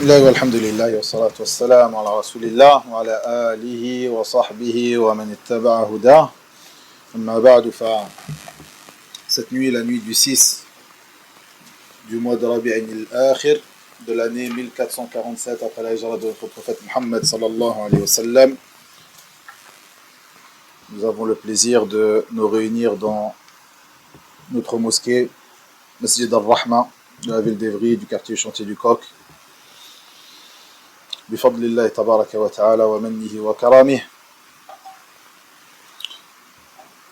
بسم الله والحمد لله والصلاة والسلام على رسول الله وعلى آله وصحبه ومن اتبع هداه أما بعد cette nuit, la nuit du 6 du mois de Rabi'in al-Akhir de l'année 1447 après la hijra de notre prophète Muhammad sallallahu alayhi wa sallam, nous avons le plaisir de nous réunir dans notre mosquée Masjid al-Rahma de la ville d'Evry, du quartier Chantier du Coq, بفضل الله تبارك وتعالى ومنه وكرامه,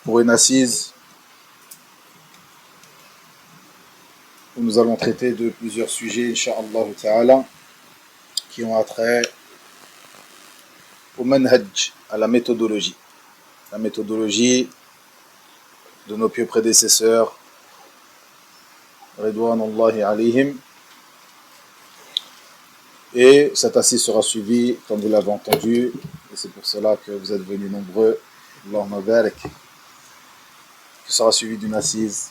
pour une assise où nous allons traiter de plusieurs sujets, Inch'Allah Ta'ala, qui ont attrait au manhaj, à la méthodologie de nos pieux prédécesseurs, Ridwanullahi alayhim. Et cette assise sera suivie, comme vous l'avez entendu, et c'est pour cela que vous êtes venus nombreux, Allahumma barak, qui sera suivie d'une assise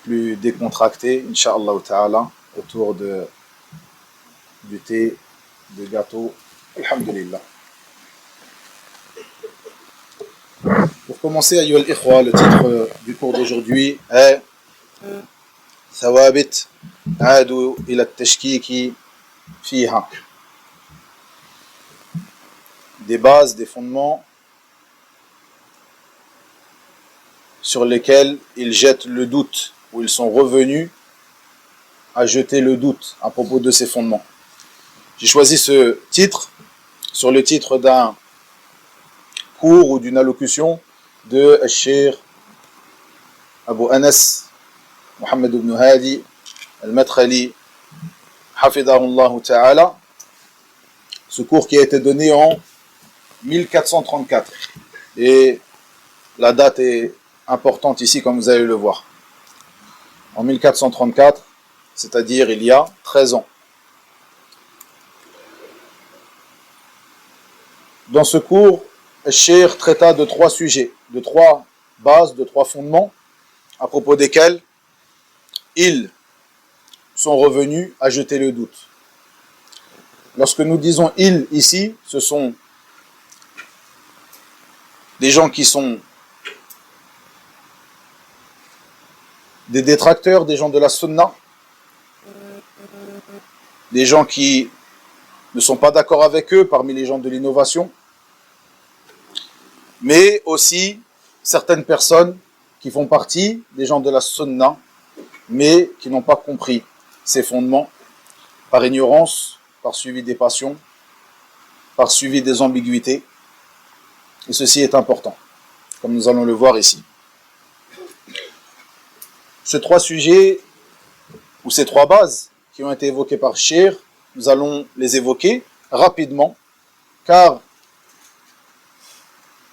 plus décontractée, Inch'Allah Ta'ala, autour du thé, du gâteau, Alhamdulillah. Pour commencer, ayyuha al-ikhwa, le titre du cours d'aujourd'hui est ثوابت عادوا إلى التشكيك فيها, des bases, des fondements sur lesquels ils jettent le doute, ou ils sont revenus à jeter le doute à propos de ces fondements. J'ai choisi ce titre sur le titre d'un cours ou d'une allocution de Cheikh Abu Anas Mohammed ibn Hadi al-Madkhali, hafidahullah ta'ala, ce cours qui a été donné en 1434. Et la date est importante ici, comme vous allez le voir. En 1434, c'est-à-dire il y a 13 ans. Dans ce cours, le Cheikh traita de 3 sujets, de 3 bases, de 3 fondements, à propos desquels ils sont revenus à jeter le doute. Lorsque nous disons « ils » ici, ce sont des gens qui sont des détracteurs, des gens de la sunna, des gens qui ne sont pas d'accord avec eux parmi les gens de l'innovation, mais aussi certaines personnes qui font partie des gens de la sunna, mais qui n'ont pas compris ces fondements, par ignorance, par suivi des passions, par suivi des ambiguïtés. Et ceci est important, comme nous allons le voir ici. Ces 3 sujets, ou ces 3 bases qui ont été évoquées par Cheikh, nous allons les évoquer rapidement, car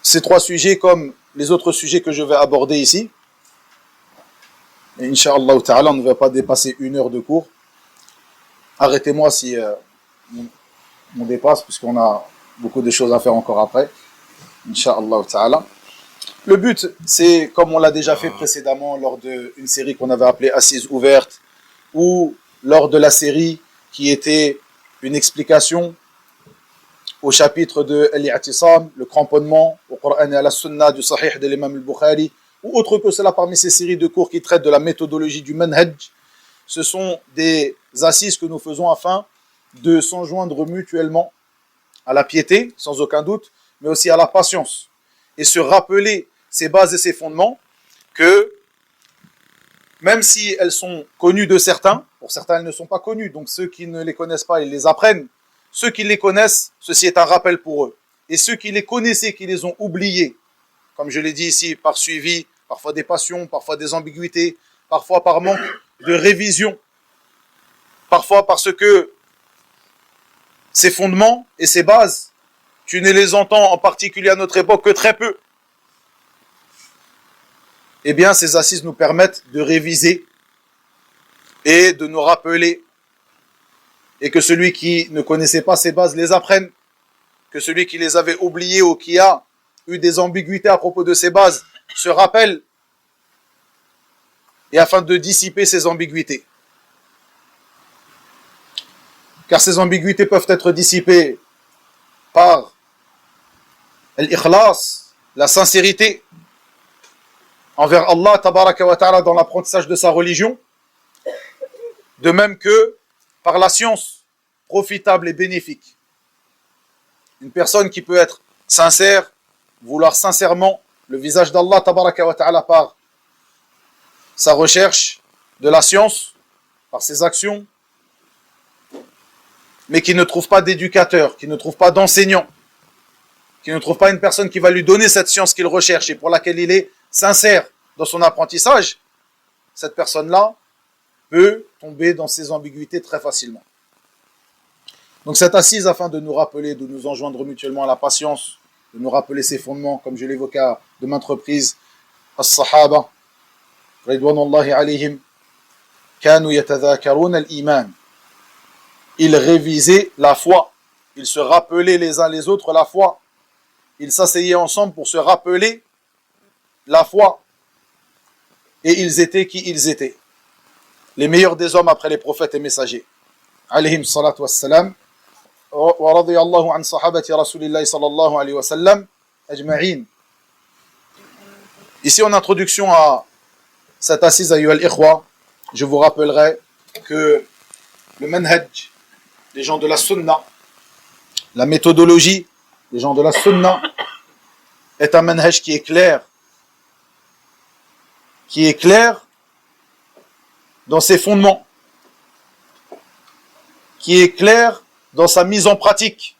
ces 3 sujets, comme les autres sujets que je vais aborder ici, et Inch'Allah Ta'ala, on ne va pas dépasser 1 heure de cours. Arrêtez-moi si on dépasse, puisqu'on a beaucoup de choses à faire encore après. Inch'Allah Ta'ala. Le but, c'est, comme on l'a déjà fait précédemment lors d'une série qu'on avait appelée Assises ouvertes, ou lors de la série qui était une explication au chapitre de Al-I'tisam, le cramponnement au Coran et à la Sunna du Sahih de l'imam al-Bukhari, ou autre que cela parmi ces séries de cours qui traitent de la méthodologie du manhaj. Ce sont des assises que nous faisons afin de s'enjoindre mutuellement à la piété, sans aucun doute, mais aussi à la patience, et se rappeler ces bases et ces fondements que, même si elles sont connues de certains, pour certains elles ne sont pas connues, donc ceux qui ne les connaissent pas, ils les apprennent. Ceux qui les connaissent, ceci est un rappel pour eux. Et ceux qui les connaissaient, qui les ont oubliés, comme je l'ai dit ici, par suivi, parfois des passions, parfois des ambiguïtés, parfois par manque de révision, parfois parce que ces fondements et ces bases, tu ne les entends en particulier à notre époque que très peu. Eh bien, ces assises nous permettent de réviser et de nous rappeler, et que celui qui ne connaissait pas ces bases les apprenne, que celui qui les avait oubliées ou qui a eu des ambiguïtés à propos de ces bases se rappelle, et afin de dissiper ces ambiguïtés. car ces ambiguïtés peuvent être dissipées par l'ikhlas, la sincérité envers Allah tabaraka wa ta'ala dans l'apprentissage de sa religion, de même que par la science profitable et bénéfique. Une personne qui peut être sincère, vouloir sincèrement le visage d'Allah tabaraka wa ta'ala par sa recherche de la science, par ses actions, mais qui ne trouve pas d'éducateur, qui ne trouve pas d'enseignant, qui ne trouve pas une personne qui va lui donner cette science qu'il recherche et pour laquelle il est sincère dans son apprentissage, cette personne-là peut tomber dans ces ambiguïtés très facilement. Donc cette assise, afin de nous rappeler, de nous enjoindre mutuellement à la patience, de nous rappeler ses fondements, comme je l'évoquais de maintes reprises, as-sahaba, ridwanullahi alayhim, kanu yatadhakarun al-iman. Ils révisaient la foi, ils se rappelaient les uns les autres la foi, ils s'asseyaient ensemble pour se rappeler la foi, et ils étaient qui ils étaient, les meilleurs des hommes après les prophètes et messagers, alayhim salatu wassalam, wa radiyallahu an sahabati rasulillahi sallallahu alayhi wa sallam, ajma'in. Ici en introduction à cette assise ayyuha al-ikhwa, je vous rappellerai que le manhaj, les gens de la sunna, la méthodologie des gens de la sunna est un manhaj qui est clair dans ses fondements, qui est clair dans sa mise en pratique,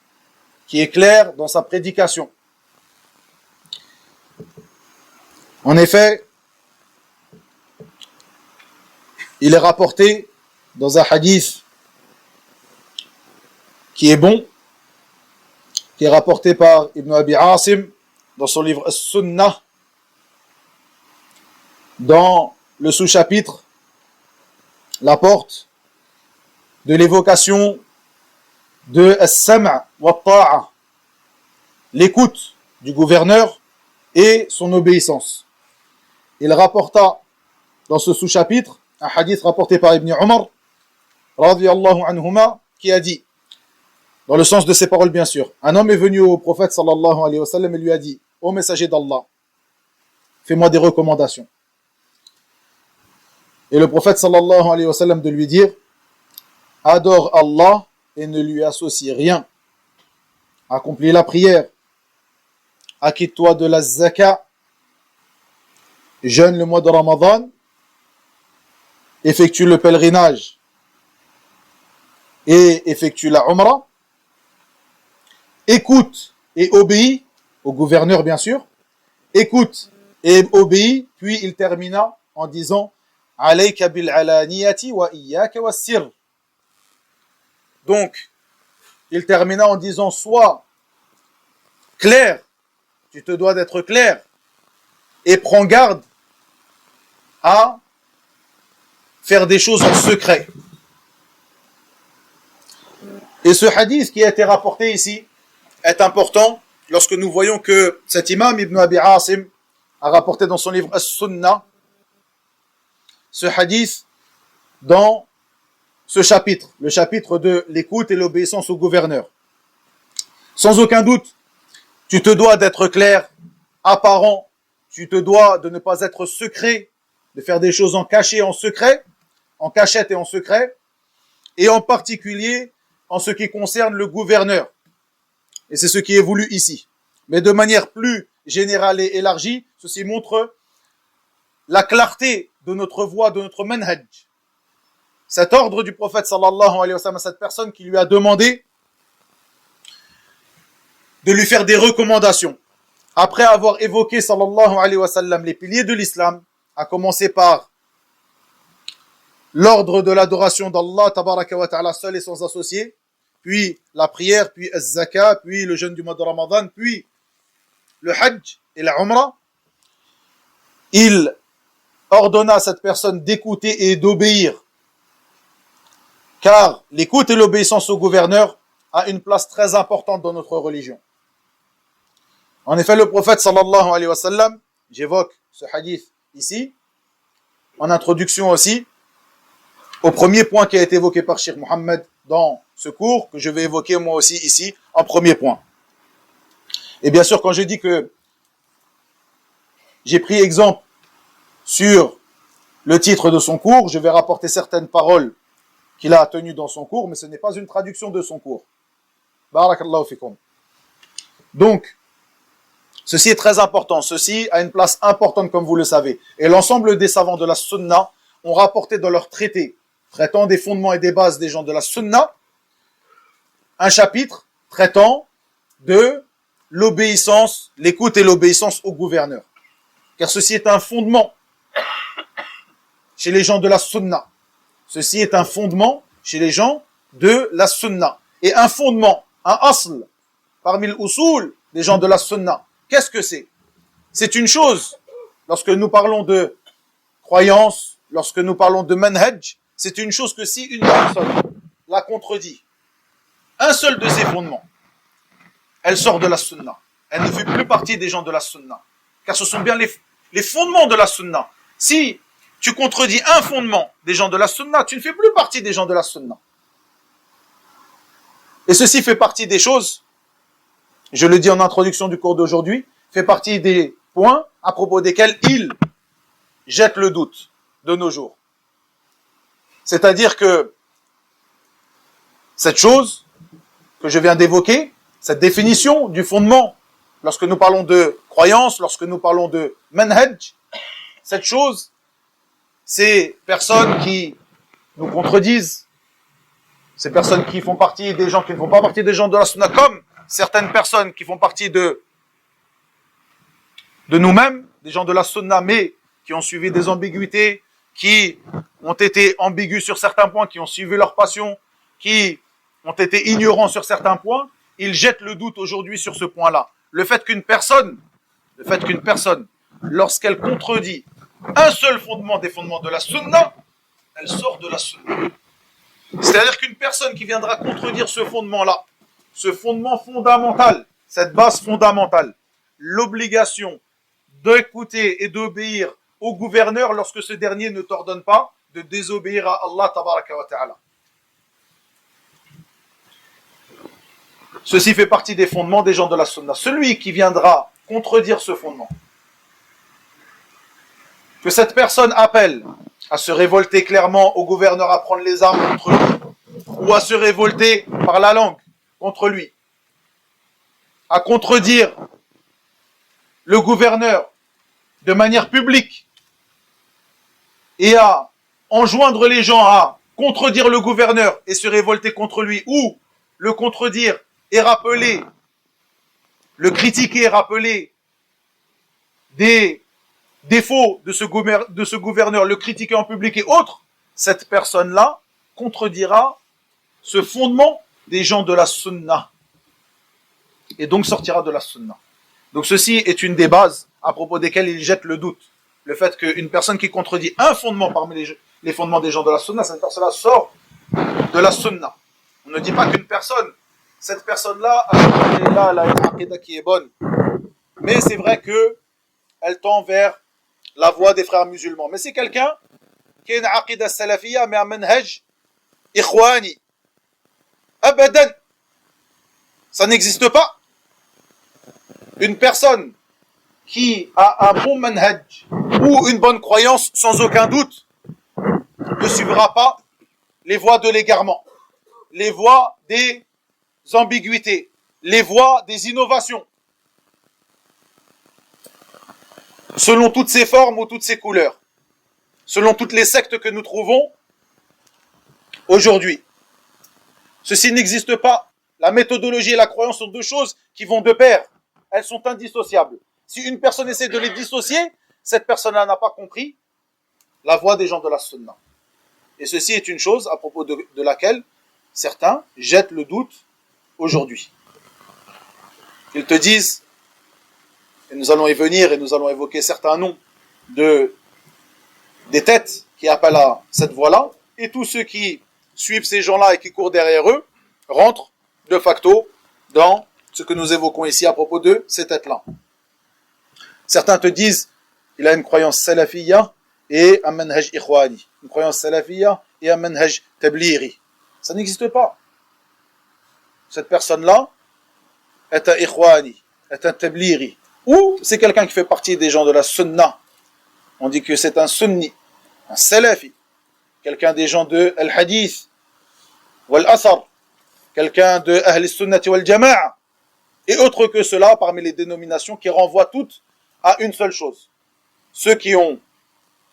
qui est clair dans sa prédication. En effet, il est rapporté dans un hadith qui est bon, qui est rapporté par Ibn Abi Asim dans son livre As-Sunnah, dans le sous-chapitre La porte de l'évocation de As-Sam' wa Ta'a, l'écoute du gouverneur et son obéissance. Il rapporta dans ce sous-chapitre un hadith rapporté par Ibn Umar radiyallahu anhuma qui a dit, dans le sens de ses paroles bien sûr, un homme est venu au prophète sallallahu alayhi wa sallam et lui a dit: ô messager d'Allah, fais-moi des recommandations. Et le prophète sallallahu alayhi wa sallam de lui dire: adore Allah et ne lui associe rien, accomplis la prière, acquitte-toi de la zaka, jeûne le mois de Ramadan, effectue le pèlerinage et effectue la umrah, écoute et obéis au gouverneur bien sûr, écoute et obéis, puis il termina en disant: alayka bil alaniyati wa iyyaka was sirr. Donc il termina en disant: sois clair, tu te dois d'être clair, et prends garde à faire des choses en secret. Et ce hadith qui a été rapporté ici est important lorsque nous voyons que cet imam Ibn Abi Asim a rapporté dans son livre As-Sunnah ce hadith dans ce chapitre, le chapitre de l'écoute et l'obéissance au gouverneur. Sans aucun doute, tu te dois d'être clair, apparent, tu te dois de ne pas être secret, de faire des choses en cachet, en secret, en cachette et en secret, et en particulier en ce qui concerne le gouverneur. Et c'est ce qui est voulu ici. Mais de manière plus générale et élargie, ceci montre la clarté de notre voie, de notre manhaj. Cet ordre du prophète sallallahu alayhi wa sallam à cette personne qui lui a demandé de lui faire des recommandations. Après avoir évoqué sallallahu alayhi wa sallam les piliers de l'islam, à commencer par l'ordre de l'adoration d'Allah tabaraka wa ta'ala seul et sans associé, puis la prière, puis az-zaka, puis le jeûne du mois de Ramadan, puis le hajj et la umrah, il ordonna à cette personne d'écouter et d'obéir, car l'écoute et l'obéissance au gouverneur a une place très importante dans notre religion. En effet, le prophète sallallahu alayhi wa sallam, j'évoque ce hadith ici, en introduction aussi, au premier point qui a été évoqué par Cheikh Mohammed dans ce cours que je vais évoquer moi aussi ici en premier point. Et bien sûr, quand je dis que j'ai pris exemple sur le titre de son cours, je vais rapporter certaines paroles qu'il a tenues dans son cours, mais ce n'est pas une traduction de son cours. Barakallahu fikum. Donc, ceci est très important. Ceci a une place importante, comme vous le savez. Et l'ensemble des savants de la sunna ont rapporté dans leurs traités, traitant des fondements et des bases des gens de la sunna, un chapitre traitant de l'obéissance, l'écoute et l'obéissance au gouverneur. Car ceci est un fondement chez les gens de la sunna. Ceci est un fondement chez les gens de la sunna. Et un fondement, un asl, parmi l'usul des gens de la sunna, qu'est-ce que c'est? C'est une chose, lorsque nous parlons de croyance, lorsque nous parlons de manhaj, c'est une chose que si une personne la contredit, un seul de ses fondements, elle sort de la sunna. Elle ne fait plus partie des gens de la sunna. Car ce sont bien les fondements de la sunna. Si tu contredis un fondement des gens de la sunna, tu ne fais plus partie des gens de la sunna. Et ceci fait partie des choses, je le dis en introduction du cours d'aujourd'hui, fait partie des points à propos desquels il jette le doute de nos jours. C'est-à-dire que cette chose que je viens d'évoquer, cette définition du fondement, lorsque nous parlons de croyance, lorsque nous parlons de manhaj, cette chose, ces personnes qui nous contredisent, ces personnes qui font partie des gens qui ne font pas partie des gens de la sunna, comme certaines personnes qui font partie de nous-mêmes, des gens de la sunna, mais qui ont suivi des ambiguïtés, qui ont été ambigus sur certains points, qui ont suivi leur passion, qui ont été ignorants sur certains points, ils jettent le doute aujourd'hui sur ce point-là. Le fait qu'une personne, lorsqu'elle contredit un seul fondement des fondements de la sunna, elle sort de la sunna. C'est-à-dire qu'une personne qui viendra contredire ce fondement-là, ce fondement fondamental, cette base fondamentale, l'obligation d'écouter et d'obéir au gouverneur lorsque ce dernier ne t'ordonne pas de désobéir à Allah tabaraka wa ta'ala. Ceci fait partie des fondements des gens de la sunna. Celui qui viendra contredire ce fondement, que cette personne appelle à se révolter clairement au gouverneur, à prendre les armes contre lui, ou à se révolter par la langue contre lui, à contredire le gouverneur de manière publique et à enjoindre les gens à contredire le gouverneur et se révolter contre lui, ou le contredire et rappeler, le critiquer et rappeler des défauts de ce gouverneur, le critiquer en public et autres, cette personne-là contredira ce fondement des gens de la sunna et donc sortira de la sunna. Donc ceci est une des bases à propos desquelles il jette le doute. Le fait qu'une personne qui contredit un fondement parmi les fondements des gens de la sunna, cette personne-là sort de la sunna. On ne dit pas qu'une personne, cette personne-là, elle a une aqida qui est bonne. Mais c'est vrai qu'elle tend vers la voie des frères musulmans. Mais c'est quelqu'un qui a une aqida salafiyya, mais un manhaj ikhwani. Abadan. Ça n'existe pas. Une personne qui a un bon manhaj ou une bonne croyance, sans aucun doute, ne suivra pas les voies de l'égarement, les voies des ambiguïtés, les voies des innovations, selon toutes ces formes ou toutes ces couleurs, selon toutes les sectes que nous trouvons aujourd'hui. Ceci n'existe pas. La méthodologie et la croyance sont deux choses qui vont de pair. Elles sont indissociables. Si une personne essaie de les dissocier, cette personne-là n'a pas compris la voie des gens de la sunna. Et ceci est une chose à propos de laquelle certains jettent le doute aujourd'hui. Ils te disent, et nous allons y venir et nous allons évoquer certains noms des têtes qui appellent à cette voie-là, et tous ceux qui suivent ces gens-là et qui courent derrière eux rentrent de facto dans ce que nous évoquons ici à propos de ces têtes-là. Certains te disent, il a une croyance salafiyya et un manhaj ikhwani. Une croyance salafiyya et un manhaj tabliri. Ça n'existe pas. cette personne-là est un ikhwani, est un tablighi, ou c'est quelqu'un qui fait partie des gens de la sunna. On dit que c'est un sunni, un salafi, quelqu'un des gens de al-hadith, wal-athar, quelqu'un de ahl-sunnati wal-jama'a, et autre que cela parmi les dénominations qui renvoient toutes à une seule chose. Ceux qui ont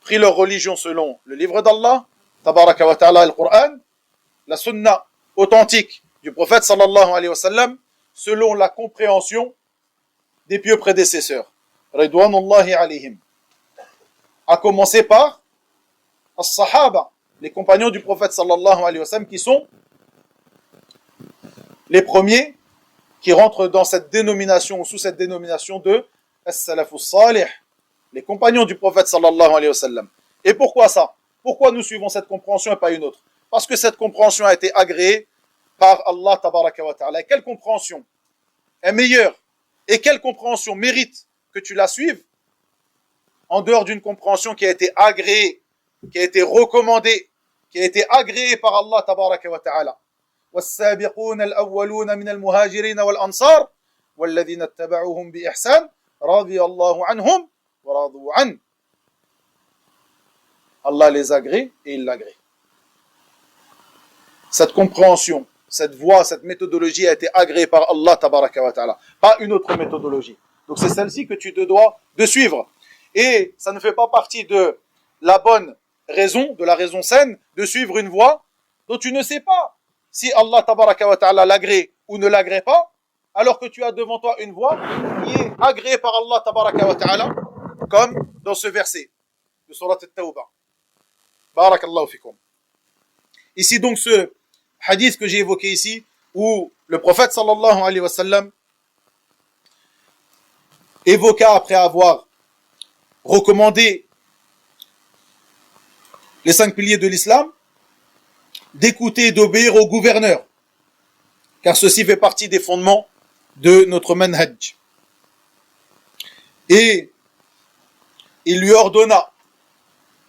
pris leur religion selon le livre d'Allah, tabaraka wa ta'ala, le Coran, la sunna authentique du prophète sallallahu alayhi wa sallam, selon la compréhension des pieux prédécesseurs, ridwanullahi alayhim. À commencer par as-sahaba, les compagnons du prophète sallallahu alayhi wa sallam, qui sont les premiers qui rentrent dans cette dénomination ou sous cette dénomination de as-salafus salih, les compagnons du prophète sallallahu alayhi wa sallam. Et pourquoi ça? Pourquoi nous suivons cette compréhension et pas une autre? Parce que cette compréhension a été agréée par Allah tabaraka wa ta'ala. Et quelle compréhension est meilleure? Et quelle compréhension mérite que tu la suives en dehors d'une compréhension qui a été agréée, qui a été recommandée, qui a été agréée par Allah tabaraka wa ta'ala? والسابقون الأولون من المهاجرين والأنصار والذين اتبعوهم بإحسان رضي الله عنهم ورضوا عنه. Allah les agrée et il l'agrée. Cette compréhension, cette voie, cette méthodologie a été agréée par Allah tabaraka wa ta'ala, pas une autre méthodologie. Donc c'est celle-ci que tu te dois de suivre. Et ça ne fait pas partie de la bonne raison, de la raison saine, de suivre une voie dont tu ne sais pas si Allah tabaraka wa ta'ala l'agrée ou ne l'agrée pas, alors que tu as devant toi une voie qui est agréée par Allah tabaraka wa ta'ala, comme dans ce verset de Surat At-Tawbah. Barakallahu fikum. Ici donc ce hadith que j'ai évoqué ici, où le prophète sallallahu alayhi wa sallam évoqua, après avoir recommandé les 5 piliers de l'islam, d'écouter et d'obéir au gouverneur, car ceci fait partie des fondements de notre manhaj. Et il lui ordonna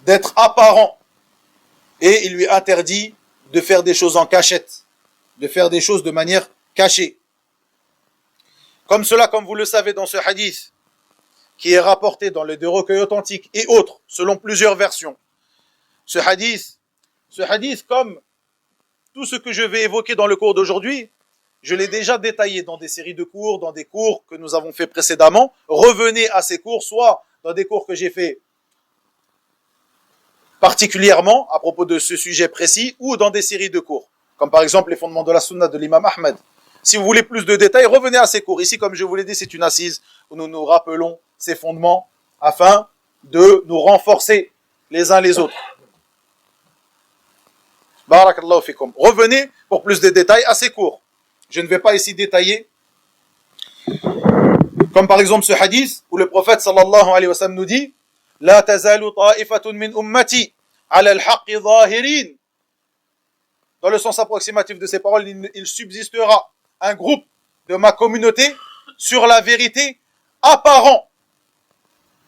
d'être apparent, et il lui interdit de faire des choses en cachette, de faire des choses de manière cachée. Comme cela, comme vous le savez dans ce hadith, qui est rapporté dans les 2 recueils authentiques et autres, selon plusieurs versions. Ce hadith, comme tout ce que je vais évoquer dans le cours d'aujourd'hui, je l'ai déjà détaillé dans des séries de cours, dans des cours que nous avons fait précédemment. Revenez à ces cours, soit dans des cours que j'ai fait particulièrement à propos de ce sujet précis, ou dans des séries de cours, comme par exemple les fondements de la sunna de l'imam Ahmed. Si vous voulez plus de détails, revenez à ces cours. Ici, comme je vous l'ai dit, c'est une assise où nous nous rappelons ces fondements afin de nous renforcer les uns les autres. Barakallahu fikum. Revenez pour plus de détails à ces cours. Je ne vais pas ici détailler. Comme par exemple ce hadith où le prophète sallallahu alayhi wa sallam nous dit La tazalu ta'ifatun min ummati ala al-haqqi zahirin. Dans le sens approximatif de ces paroles, il subsistera un groupe de ma communauté sur la vérité apparent.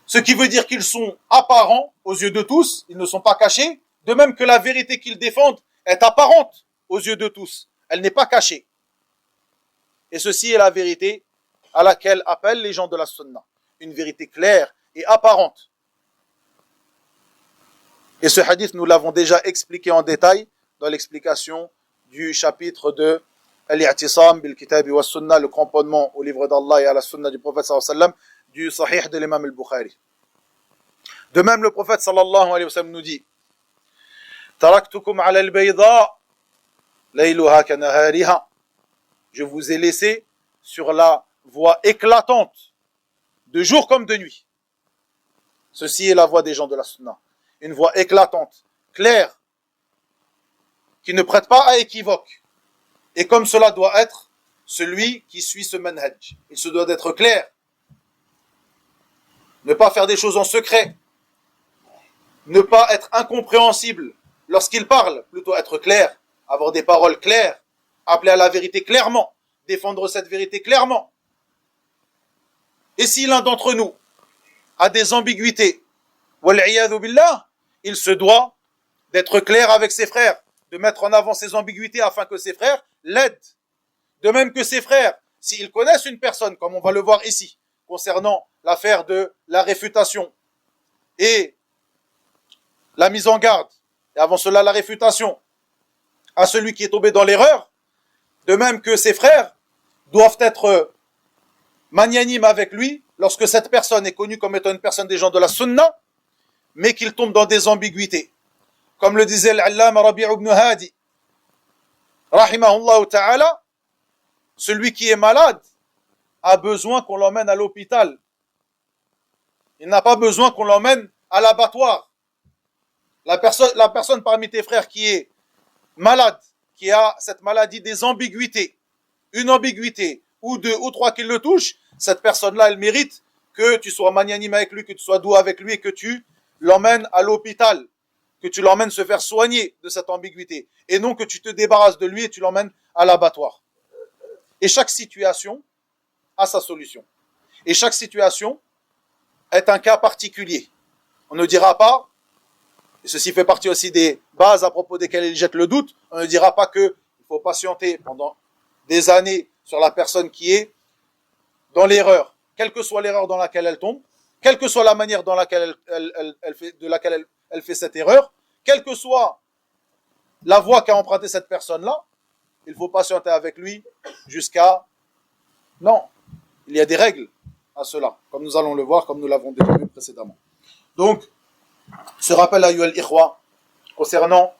Ce qui veut dire qu'ils sont apparents aux yeux de tous, ils ne sont pas cachés, de même que la vérité qu'ils défendent est apparente aux yeux de tous, elle n'est pas cachée. Et ceci est la vérité à laquelle appellent les gens de la sunna, une vérité claire et apparente. Et ce hadith, nous l'avons déjà expliqué en détail dans l'explication du chapitre de Al-i'tisam bil kitabi wa sunna, le cramponnement au livre d'Allah et à la sunna du prophète sallallahu alayhi wa sallam, du sahih de l'imam al-Bukhari. De même, le prophète sallallahu alayhi wa sallam nous dit Taraktukum ala al-bayda layluha kanahariha. Je vous ai laissé sur la voie éclatante, de jour comme de nuit. Ceci est la voie des gens de la sunna. Une voie éclatante, claire, qui ne prête pas à équivoque. Et comme cela doit être celui qui suit ce manhaj. Il se doit d'être clair. Ne pas faire des choses en secret. Ne pas être incompréhensible lorsqu'il parle. Plutôt être clair. Avoir des paroles claires. Appeler à la vérité clairement. Défendre cette vérité clairement. Et si l'un d'entre nous a des ambiguïtés, wal'iyadhu billah, il se doit d'être clair avec ses frères, de mettre en avant ses ambiguïtés afin que ses frères l'aident De même que ses frères, s'ils connaissent une personne, comme on va le voir ici, concernant l'affaire de la réfutation et la mise en garde, et avant cela la réfutation, à celui qui est tombé dans l'erreur, de même que ses frères doivent être magnanimes avec lui lorsque cette personne est connue comme étant une personne des gens de la sunna, mais qu'il tombe dans des ambiguïtés. Comme le disait l'allama Rabi' ibn Hadi, rahimahullah ta'ala, celui qui est malade a besoin qu'on l'emmène à l'hôpital. Il n'a pas besoin qu'on l'emmène à l'abattoir. La personne parmi tes frères qui est malade, qui a cette maladie des ambiguïtés, une ambiguïté, ou deux, ou trois qui le touchent, cette personne-là, elle mérite que tu sois magnanime avec lui, que tu sois doux avec lui et que tu l'emmènes à l'hôpital, que tu l'emmènes se faire soigner de cette ambiguïté, et non que tu te débarrasses de lui et tu l'emmènes à l'abattoir. Et chaque situation a sa solution. Et chaque situation est un cas particulier. On ne dira pas, et ceci fait partie aussi des bases à propos desquelles il jette le doute, on ne dira pas qu'il faut patienter pendant des années sur la personne qui est dans l'erreur, quelle que soit l'erreur dans laquelle elle tombe, quelle que soit la manière dans laquelle elle fait cette erreur, quelle que soit la voie qu'a empruntée cette personne-là, il faut patienter avec lui jusqu'à... Non, il y a des règles à cela, comme nous allons le voir, comme nous l'avons déjà vu précédemment. Donc, ce rappel à Yuel Ikhwa concernant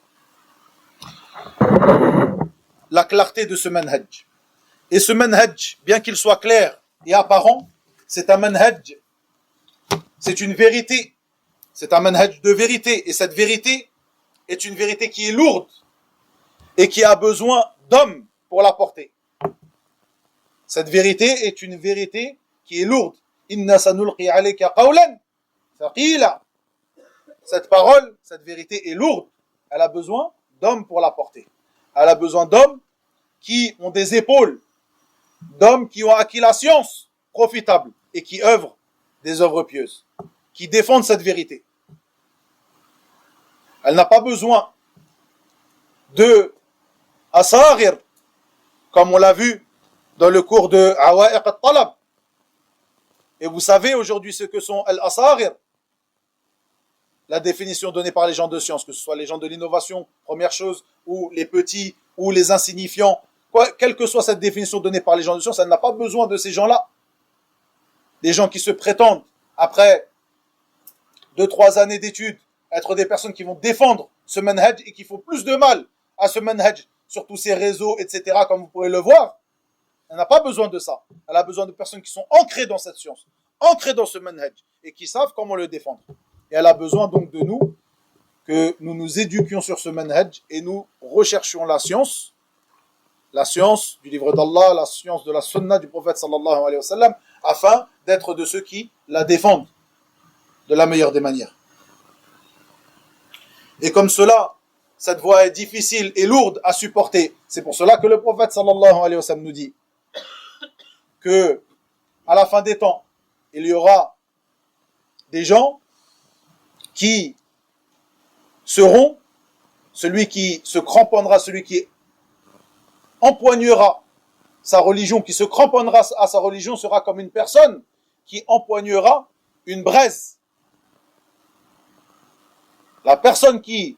la clarté de ce manhaj. Et ce manhaj, bien qu'il soit clair et apparent, c'est un manhaj, c'est une vérité, c'est un manhaj de vérité, et cette vérité est une vérité qui est lourde et qui a besoin d'hommes pour la porter. Cette vérité est une vérité qui est lourde. Inna sanulqi alayka qawlan thaqila. Cette parole, cette vérité est lourde. Elle a besoin d'hommes pour la porter. Elle a besoin d'hommes qui ont des épaules, d'hommes qui ont acquis la science profitable et qui œuvrent des œuvres pieuses, qui défendent cette vérité. Elle n'a pas besoin de asarir, comme on l'a vu dans le cours de Awa'iq al-Talab. Et vous savez aujourd'hui ce que sont al-asarir, la définition donnée par les gens de science, que ce soit les gens de l'innovation, première chose, ou les petits, ou les insignifiants, quelle que soit cette définition donnée par les gens de science, elle n'a pas besoin de ces gens-là. Des gens qui se prétendent, après 2-3 années d'études, être des personnes qui vont défendre ce manhaj et qui font plus de mal à ce manhaj sur tous ces réseaux, etc., comme vous pouvez le voir. Elle n'a pas besoin de ça. Elle a besoin de personnes qui sont ancrées dans cette science, ancrées dans ce manhaj, et qui savent comment le défendre. Et elle a besoin donc de nous, que nous nous éduquions sur ce manhaj, et nous recherchions la science du livre d'Allah, la science de la sunna du prophète sallallahu alayhi wa sallam, afin d'être de ceux qui la défendent de la meilleure des manières. Et comme cela, cette voie est difficile et lourde à supporter. C'est pour cela que le prophète sallallahu alayhi wa sallam nous dit que à la fin des temps, il y aura des gens qui seront, celui qui se cramponnera, celui qui empoignera sa religion, qui se cramponnera à sa religion, sera comme une personne qui empoignera une braise. La personne qui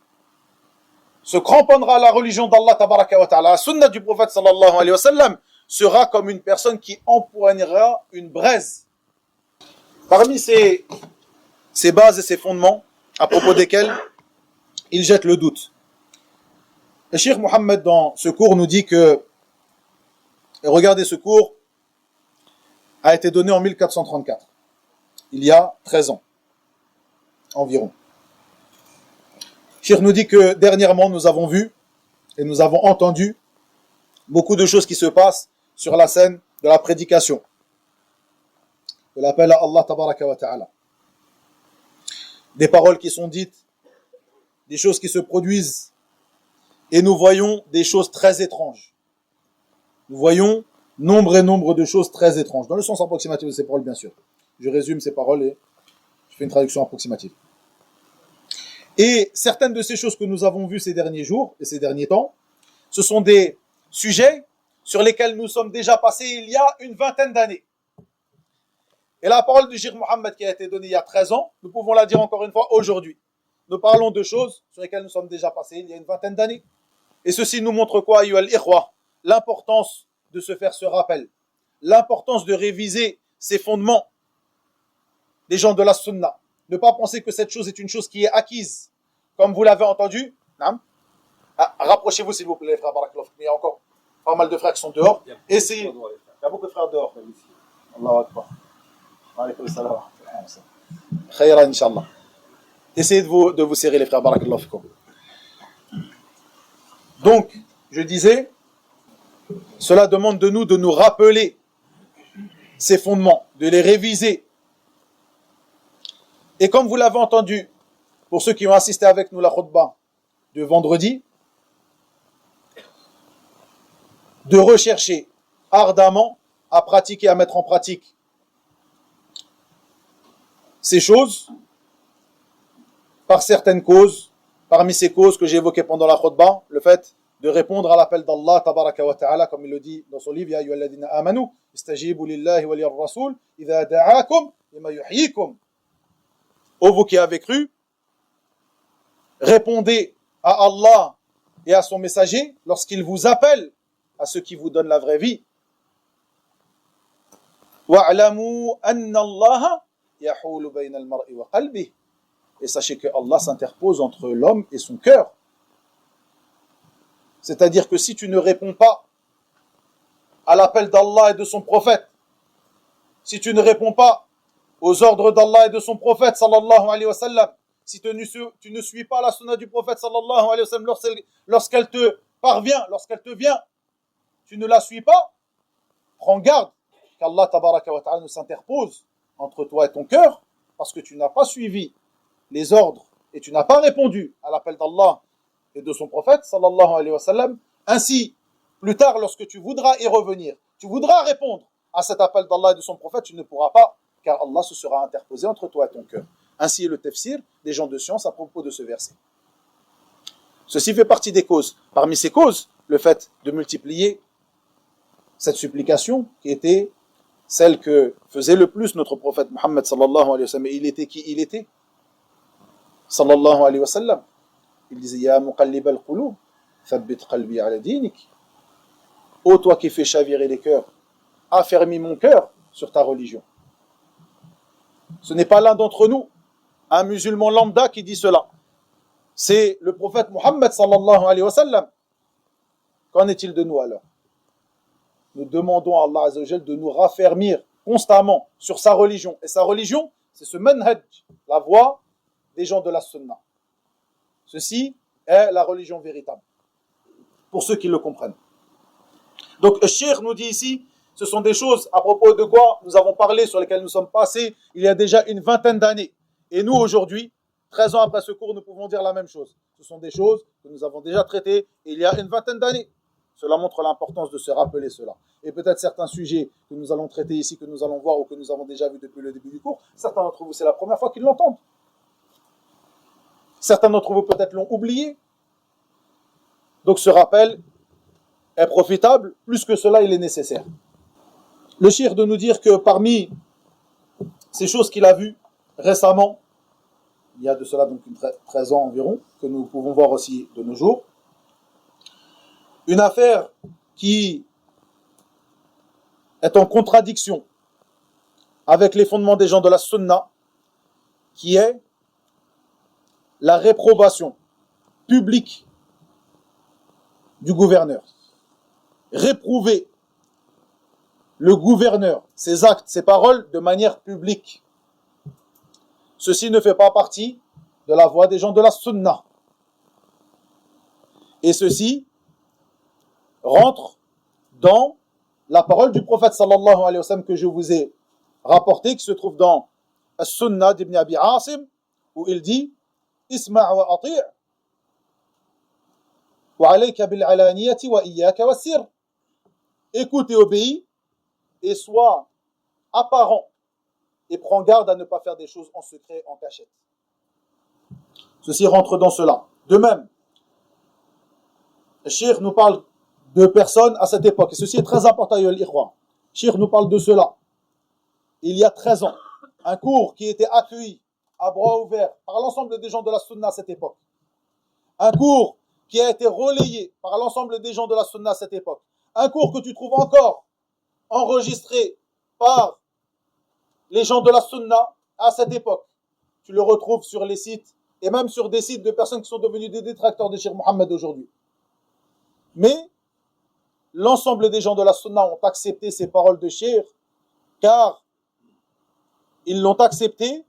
se cramponnera à la religion d'Allah tabaraka wa ta'ala, à la sunna du prophète sallallahu alayhi wa sallam, sera comme une personne qui empoignera une braise. Parmi ces bases et ces fondements à propos desquels il jette le doute. Le Cheikh Mohammed dans ce cours nous dit que, et regardez, ce cours a été donné en 1434, il y a 13 ans environ. Le Cheikh nous dit que dernièrement nous avons vu et nous avons entendu beaucoup de choses qui se passent sur la scène de la prédication, de l'appel à Allah tabaraka wa ta'ala. Des paroles qui sont dites, des choses qui se produisent, et nous voyons des choses très étranges. Nous voyons nombre de choses très étranges, dans le sens approximatif de ces paroles, bien sûr. Je résume ces paroles et je fais une traduction approximative. Et certaines de ces choses que nous avons vues ces derniers jours et ces derniers temps, ce sont des sujets sur lesquels nous sommes déjà passés il y a une vingtaine d'années. Et la parole du Cheikh Mohammed qui a été donnée il y a 13 ans, nous pouvons la dire encore une fois aujourd'hui. Nous parlons de choses sur lesquelles nous sommes déjà passés il y a une vingtaine d'années. Et ceci nous montre quoi, ayyuhal ikhwa? L'importance de se faire ce rappel, l'importance de réviser ces fondements des gens de la sunna. Ne pas penser que cette chose est une chose qui est acquise. Comme vous l'avez entendu, rapprochez-vous s'il vous plaît, les frères Barakallahu. Il y a encore pas mal de frères qui sont dehors. Essayez. Il y a beaucoup de frères dehors. Allahu Akbar. Alaykoum salam. Khayran, Inch'Allah. Essayez de vous serrer, les frères Barakallahu. Donc, je disais, cela demande de nous rappeler ces fondements, de les réviser. Et comme vous l'avez entendu, pour ceux qui ont assisté avec nous à la khutbah de vendredi, de rechercher ardemment à pratiquer, à mettre en pratique ces choses par certaines causes. Parmi ces causes que j'ai évoquées pendant la khutbah, le fait de répondre à l'appel d'Allah tabaraka wa ta'ala, comme il le dit dans son livre, Ya ayyuhalladhina amanu, istajibu lillahi wa liyar rasul, idha da'akum lima yuhyikum. Ô vous qui avez cru, répondez à Allah et à son messager lorsqu'il vous appelle à ce qui vous donne la vraie vie. Wa'lamu anna Allah yahulu bayna al-mar'i wa qalbihi. Et sachez que Allah s'interpose entre l'homme et son cœur. C'est-à-dire que si tu ne réponds pas à l'appel d'Allah et de son prophète, si tu ne réponds pas aux ordres d'Allah et de son prophète, sallallahu alayhi wa sallam, si tu ne suis pas la sunna du prophète, sallallahu alayhi wa sallam, lorsqu'elle te parvient, lorsqu'elle te vient, tu ne la suis pas, prends garde qu'Allah tabaraka wa ta'ala ne s'interpose entre toi et ton cœur, parce que tu n'as pas suivi les ordres et tu n'as pas répondu à l'appel d'Allah et de son prophète, sallallahu alayhi wa sallam. Ainsi, plus tard, lorsque tu voudras y revenir, tu voudras répondre à cet appel d'Allah et de son prophète, tu ne pourras pas, car Allah se sera interposé entre toi et ton cœur. Ainsi est le tafsir des gens de science à propos de ce verset. Ceci fait partie des causes. Parmi ces causes, le fait de multiplier cette supplication qui était celle que faisait le plus notre prophète Muhammad sallallahu alayhi wa sallam. Et il était qui il était? Sallallahu alayhi wa sallam. Il disait Ya muqallib al-qulub, thabbit qalbi ala dinik. Ô toi qui fais chavirer les cœurs, affermis mon cœur sur ta religion. Ce n'est pas l'un d'entre nous, un musulman lambda qui dit cela. C'est le prophète Muhammad sallallahu alayhi wa sallam. Qu'en est-il de nous alors? Nous demandons à Allah azza wa jal de nous raffermir constamment sur sa religion. Et sa religion, c'est ce manhaj, la voie des gens de la sunna. Ceci est la religion véritable, pour ceux qui le comprennent. Donc, le cheikh nous dit ici, ce sont des choses à propos de quoi nous avons parlé, sur lesquelles nous sommes passés il y a déjà une vingtaine d'années. Et nous, aujourd'hui, 13 ans après ce cours, nous pouvons dire la même chose. Ce sont des choses que nous avons déjà traitées il y a une vingtaine d'années. Cela montre l'importance de se rappeler cela. Et peut-être certains sujets que nous allons traiter ici, que nous allons voir ou que nous avons déjà vus depuis le début du cours, certains d'entre vous, c'est la première fois qu'ils l'entendent. Certains d'entre vous, peut-être, l'ont oublié. Donc ce rappel est profitable. Plus que cela, il est nécessaire. Le cheikh de nous dire que parmi ces choses qu'il a vues récemment, il y a de cela donc 13 ans environ, que nous pouvons voir aussi de nos jours, une affaire qui est en contradiction avec les fondements des gens de la sunna, qui est la réprobation publique du gouverneur. Réprouver le gouverneur, ses actes, ses paroles de manière publique. Ceci ne fait pas partie de la voie des gens de la sunna. Et ceci rentre dans la parole du prophète sallallahu alayhi wa sallam que je vous ai rapporté, qui se trouve dans As-Sunnah d'Ibn Abi Asim, où il dit Isma' wa ati' wa alayka bil alaniyati wa iyyaka wa sir. Écoute et obéis, et sois apparent, et prends garde à ne pas faire des choses en secret, en cachette. Ceci rentre dans cela. De même, le cheikh nous parle de personnes à cette époque. Et ceci est très important, ayyuhal ikhwa. Cheikh nous parle de cela. Il y a 13 ans, un cours qui était accueilli à bras ouverts par l'ensemble des gens de la Sunna à cette époque. Un cours qui a été relayé par l'ensemble des gens de la Sunna à cette époque. Un cours que tu trouves encore enregistré par les gens de la Sunna à cette époque. Tu le retrouves sur les sites et même sur des sites de personnes qui sont devenues des détracteurs de Cheikh Mohammed aujourd'hui. Mais l'ensemble des gens de la Sunna ont accepté ces paroles de Cheikh, car ils l'ont accepté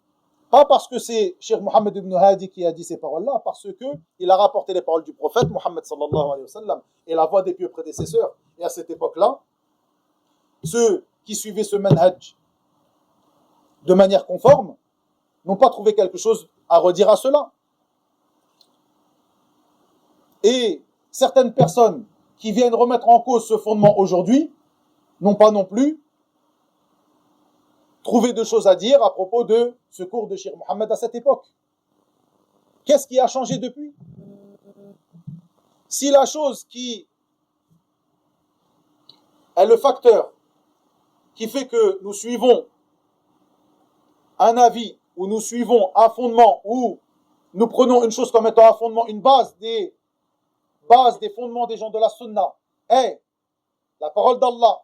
pas parce que c'est Cheikh Mohammed ibn Hadi qui a dit ces paroles-là, parce que il a rapporté les paroles du prophète Mohammed sallallahu alayhi wa sallam et la voix des pieux prédécesseurs. Et à cette époque-là, ceux qui suivaient ce manhaj de manière conforme n'ont pas trouvé quelque chose à redire à cela. Et certaines personnes qui viennent remettre en cause ce fondement aujourd'hui n'ont pas non plus trouvé de choses à dire à propos de ce cours de Cheikh Mohammed à cette époque. Qu'est-ce qui a changé depuis? Si la chose qui est le facteur qui fait que nous suivons un avis, ou nous suivons un fondement, ou nous prenons une chose comme étant un fondement, une base des fondements des gens de la Sunna, est la parole d'Allah,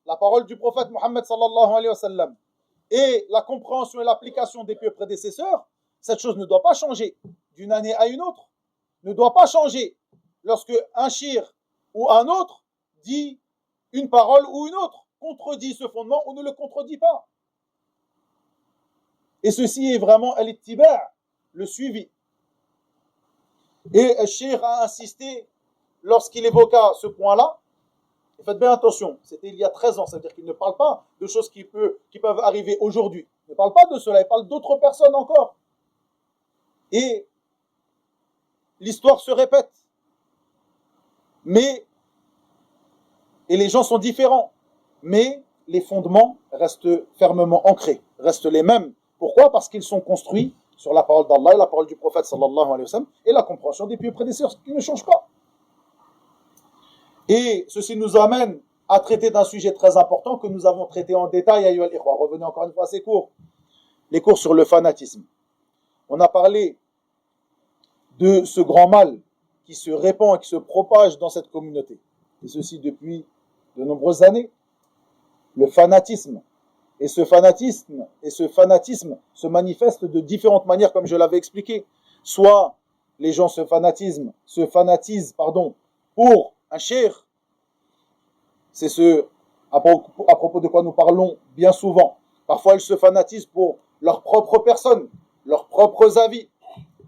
la parole du prophète Mohammed sallallahu alayhi wa sallam, et la compréhension et l'application des pieux prédécesseurs, cette chose ne doit pas changer d'une année à une autre, ne doit pas changer lorsque un shir ou un autre dit une parole ou une autre, contredit ce fondement ou ne le contredit pas. Et ceci est vraiment al-ittiba', le suivi. Et le cheikh a insisté lorsqu'il évoqua ce point-là. Faites bien attention, c'était il y a 13 ans, ça veut dire qu'il ne parle pas de choses qui peuvent arriver aujourd'hui. Il ne parle pas de cela, il parle d'autres personnes encore. Et l'histoire se répète. Et les gens sont différents. Mais les fondements restent fermement ancrés, restent les mêmes. Pourquoi? Parce qu'ils sont construits sur la parole d'Allah et la parole du prophète sallallahu alayhi wa sallam et la compréhension des pieux prédécesseurs, qui ne change pas. Et ceci nous amène à traiter d'un sujet très important que nous avons traité en détail, ayyuhal ikhwa. Revenez encore une fois à ces cours. Les cours sur le fanatisme. On a parlé de ce grand mal qui se répand et qui se propage dans cette communauté. Et ceci depuis de nombreuses années. Le fanatisme. Et ce fanatisme se manifeste de différentes manières, comme je l'avais expliqué. Soit les gens se fanatisent pour un cheikh. C'est ce à propos de quoi nous parlons bien souvent. Parfois, ils se fanatisent pour leur propre personne, leurs propres avis.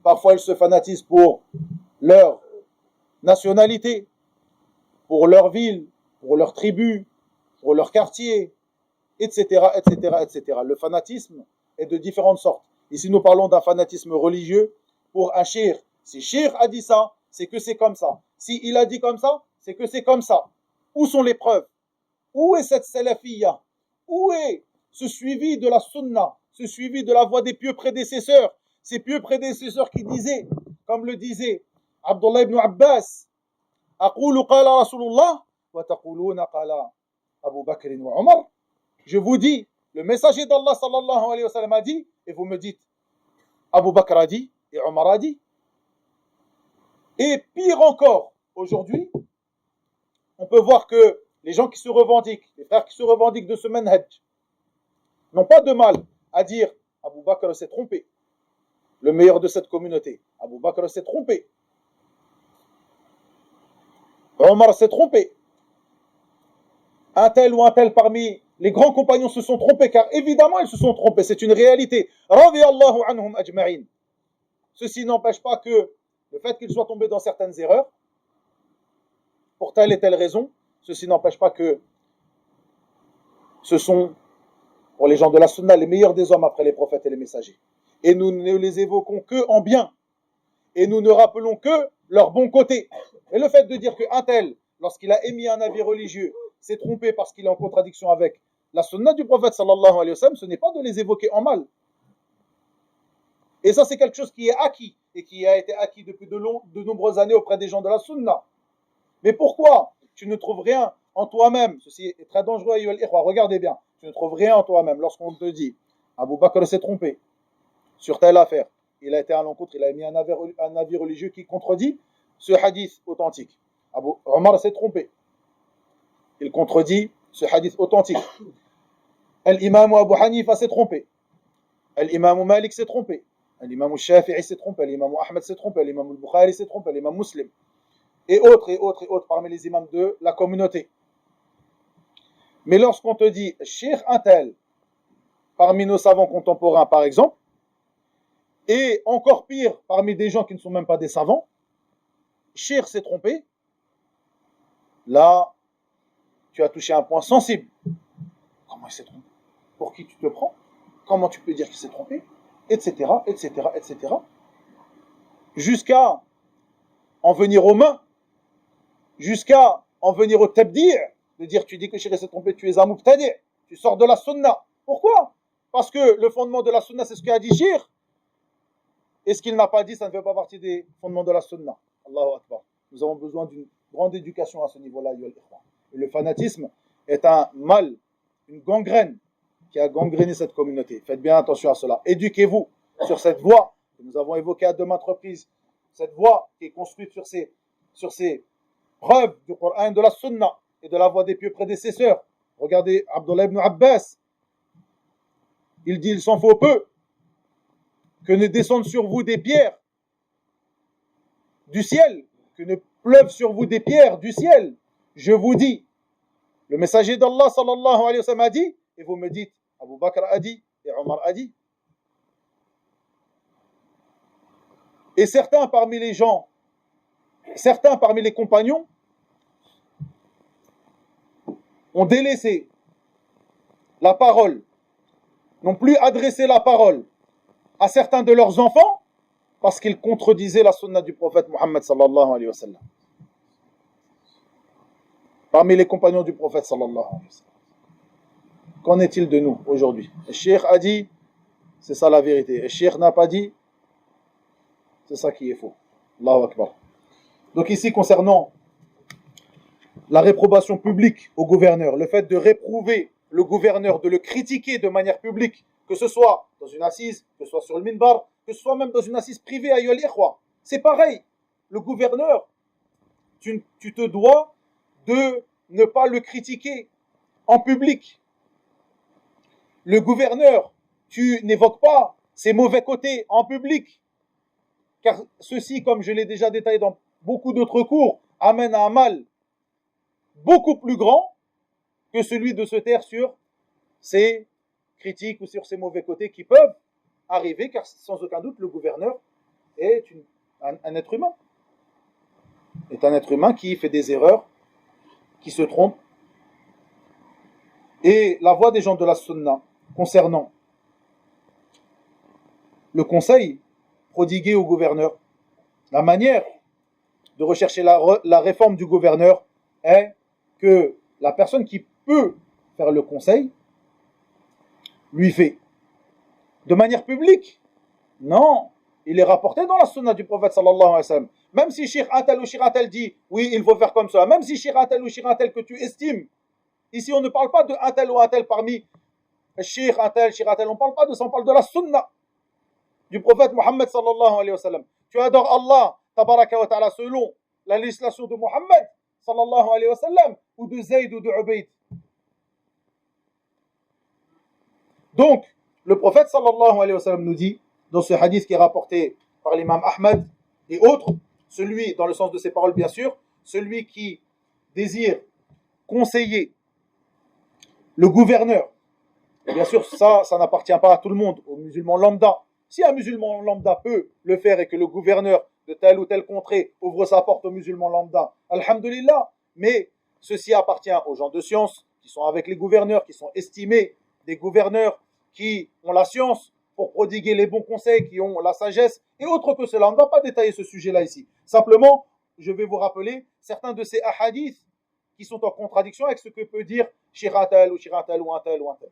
Parfois, ils se fanatisent pour leur nationalité, pour leur ville, pour leur tribu, pour leur quartier, etc., etc., etc. Le fanatisme est de différentes sortes. Ici, nous parlons d'un fanatisme religieux pour un cheikh. Si cheikh a dit ça, c'est que c'est comme ça. Si il a dit comme ça, c'est que c'est comme ça. Où sont les preuves? Où est cette salafiyya? Où est ce suivi de la sunna, ce suivi de la voie des pieux prédécesseurs? Ces pieux prédécesseurs qui disaient, comme le disait Abdullah ibn Abbas, أقول قال رسول الله وتقولون قال أبو بكر وعمر. Je vous dis, le messager d'Allah sallallahu alayhi wa sallam a dit, et vous me dites, Abu Bakr a dit, et Omar a dit. Et pire encore, aujourd'hui, on peut voir que les gens qui se revendiquent, les frères qui se revendiquent de ce manhaj, n'ont pas de mal à dire, Abu Bakr s'est trompé, le meilleur de cette communauté. Abu Bakr s'est trompé. Omar s'est trompé. Un tel ou un tel parmi les grands compagnons se sont trompés, car évidemment ils se sont trompés, c'est une réalité. Radiyallahu anhum ajma'in. Ceci n'empêche pas que le fait qu'ils soient tombés dans certaines erreurs, pour telle et telle raison, ceci n'empêche pas que ce sont, pour les gens de la sunna, les meilleurs des hommes après les prophètes et les messagers. Et nous ne les évoquons que en bien. Et nous ne rappelons que leur bon côté. Et le fait de dire qu'un tel, lorsqu'il a émis un avis religieux, s'est trompé parce qu'il est en contradiction avec la sunna du prophète sallallahu alayhi wa sallam, ce n'est pas de les évoquer en mal. Et ça, c'est quelque chose qui est acquis et qui a été acquis depuis de nombreuses années auprès des gens de la sunna. Mais pourquoi tu ne trouves rien en toi-même, ceci est très dangereux, regardez bien, tu ne trouves rien en toi-même lorsqu'on te dit Abu Bakr s'est trompé sur telle affaire, il a été à l'encontre, il a émis un avis religieux qui contredit ce hadith authentique. Abu Omar s'est trompé, il contredit ce hadith authentique. L'imam Abu Hanifa s'est trompé, l'imam Malik s'est trompé, l'imam Shafi'i s'est trompé, l'imam Ahmed s'est trompé, l'imam Bukhari s'est trompé, l'imam Muslim, et autres parmi les imams de la communauté. Mais lorsqu'on te dit Cheikh un tel, parmi nos savants contemporains par exemple, et encore pire parmi des gens qui ne sont même pas des savants, Cheikh s'est trompé, là tu as touché un point sensible. Comment il s'est trompé? Pour qui tu te prends? Comment tu peux dire qu'il s'est trompé? Etc, etc, etc. Jusqu'à en venir aux mains, jusqu'à en venir au tabdi', de dire tu dis que Cheikh s'est trompé, tu es un mubtadi', tu sors de la sunna. Pourquoi? Parce que le fondement de la sunna, c'est ce qu'a dit Cheikh, et ce qu'il n'a pas dit, ça ne fait pas partie des fondements de la sunna. Allahu Akbar. Nous avons besoin d'une grande éducation à ce niveau-là. Et le fanatisme est un mal, une gangrène qui a gangréné cette communauté. Faites bien attention à cela. Éduquez-vous sur cette voie que nous avons évoquée à de maintes reprises. Cette voie qui est construite sur ces preuves du Coran, de la sunna et de la voie des pieux prédécesseurs. Regardez Abdullah ibn Abbas. Il dit, il s'en faut peu que ne descendent sur vous des pierres du ciel, que ne pleuvent sur vous des pierres du ciel. Je vous dis, le messager d'Allah sallallahu alayhi wa sallam a dit, et vous me dites, Abu Bakr a dit, et Omar a dit. Et certains parmi les gens, certains parmi les compagnons, ont délaissé la parole, n'ont plus adressé la parole à certains de leurs enfants parce qu'ils contredisaient la sunna du prophète Muhammad sallallahu alayhi wa sallam. Parmi les compagnons du prophète sallallahu alayhi wa sallam. Qu'en est-il de nous aujourd'hui? Le cheikh a dit, c'est ça la vérité. Le cheikh n'a pas dit, c'est ça qui est faux. Allahu Akbar. Donc ici, concernant la réprobation publique au gouverneur, le fait de réprouver le gouverneur, de le critiquer de manière publique, que ce soit dans une assise, que ce soit sur le minbar, que ce soit même dans une assise privée à Yol Ikhwa. C'est pareil. Le gouverneur, tu te dois de ne pas le critiquer en public. Le gouverneur, tu n'évoques pas ses mauvais côtés en public. Car ceci, comme je l'ai déjà détaillé dans beaucoup d'autres cours, amène à un mal beaucoup plus grand que celui de se taire sur ses critiques ou sur ses mauvais côtés qui peuvent arriver, car sans aucun doute, le gouverneur est un être humain. Est un être humain qui fait des erreurs, qui se trompe. Et la voix des gens de la sunna concernant le conseil prodigué au gouverneur, la manière de rechercher la réforme du gouverneur est que la personne qui peut faire le conseil lui fait. De manière publique? Non. Il est rapporté dans la sunna du prophète sallallahu alayhi wa sallam. Même si Cheikh Atal ou Cheikh Atal dit, oui, il faut faire comme ça. Même si Cheikh Atal ou Cheikh Atal que tu estimes. Ici, on ne parle pas de un tel ou un tel parmi Cheikh Atal, Cheikh Atal. On ne parle pas de ça, on parle de la sunna du prophète Mohammed sallallahu alayhi wa sallam. Tu adores Allah, tabaraka wa ta'ala, selon la législation de Mohammed sallallahu alayhi wa sallam, ou de Zayd ou de Ubayd. Donc, le prophète sallallahu alayhi wa sallam nous dit, dans ce hadith qui est rapporté par l'imam Ahmed et autres, celui, dans le sens de ses paroles bien sûr, celui qui désire conseiller le gouverneur, et bien sûr ça n'appartient pas à tout le monde, aux musulmans lambda. Si un musulman lambda peut le faire et que le gouverneur de telle ou telle contrée ouvre sa porte aux musulmans lambda, alhamdulillah, mais ceci appartient aux gens de science qui sont avec les gouverneurs, qui sont estimés des gouverneurs qui ont la science pour prodiguer les bons conseils, qui ont la sagesse et autre que cela. On ne va pas détailler ce sujet-là ici. Simplement, je vais vous rappeler certains de ces ahadiths qui sont en contradiction avec ce que peut dire Cheikh Atal ou Cheikh Atal ou un tel ou un tel.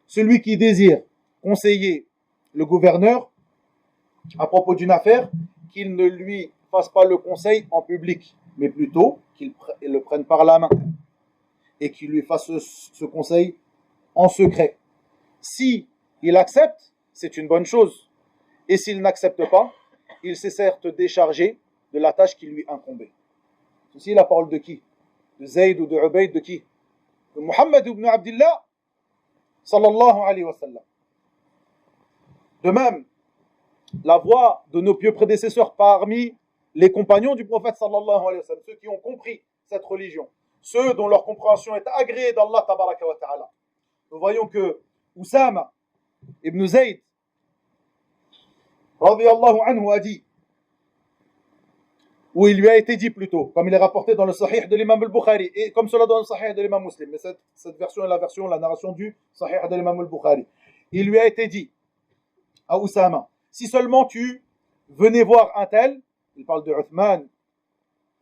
Celui qui désire conseiller le gouverneur à propos d'une affaire, qu'il ne lui fasse pas le conseil en public. mais plutôt qu'il le prenne par la main et qu'il lui fasse ce conseil en secret. Si il accepte, c'est une bonne chose. Et s'il n'accepte pas, il s'est certes déchargé de la tâche qui lui incombait. Ceci est la parole de qui? De Zayd ou de Ubayd, de qui? De Muhammad ibn Abdullah sallallahu alayhi wa sallam. De même, la voix de nos pieux prédécesseurs parmi les compagnons du prophète sallallahu alayhi wa sallam, ceux qui ont compris cette religion, ceux dont leur compréhension est agréée d'Allah tabaraka wa ta'ala. Nous voyons que Oussama ibn Zayd radiyallahu anhu a dit, ou il lui a été dit plutôt, comme il est rapporté dans le Sahih de l'imam al-Bukhari, et comme cela dans le Sahih de l'imam Muslim, mais cette version est la narration du Sahih de l'imam al-Bukhari. Il lui a été dit à Oussama, si seulement tu venais voir un tel, il parle de Uthman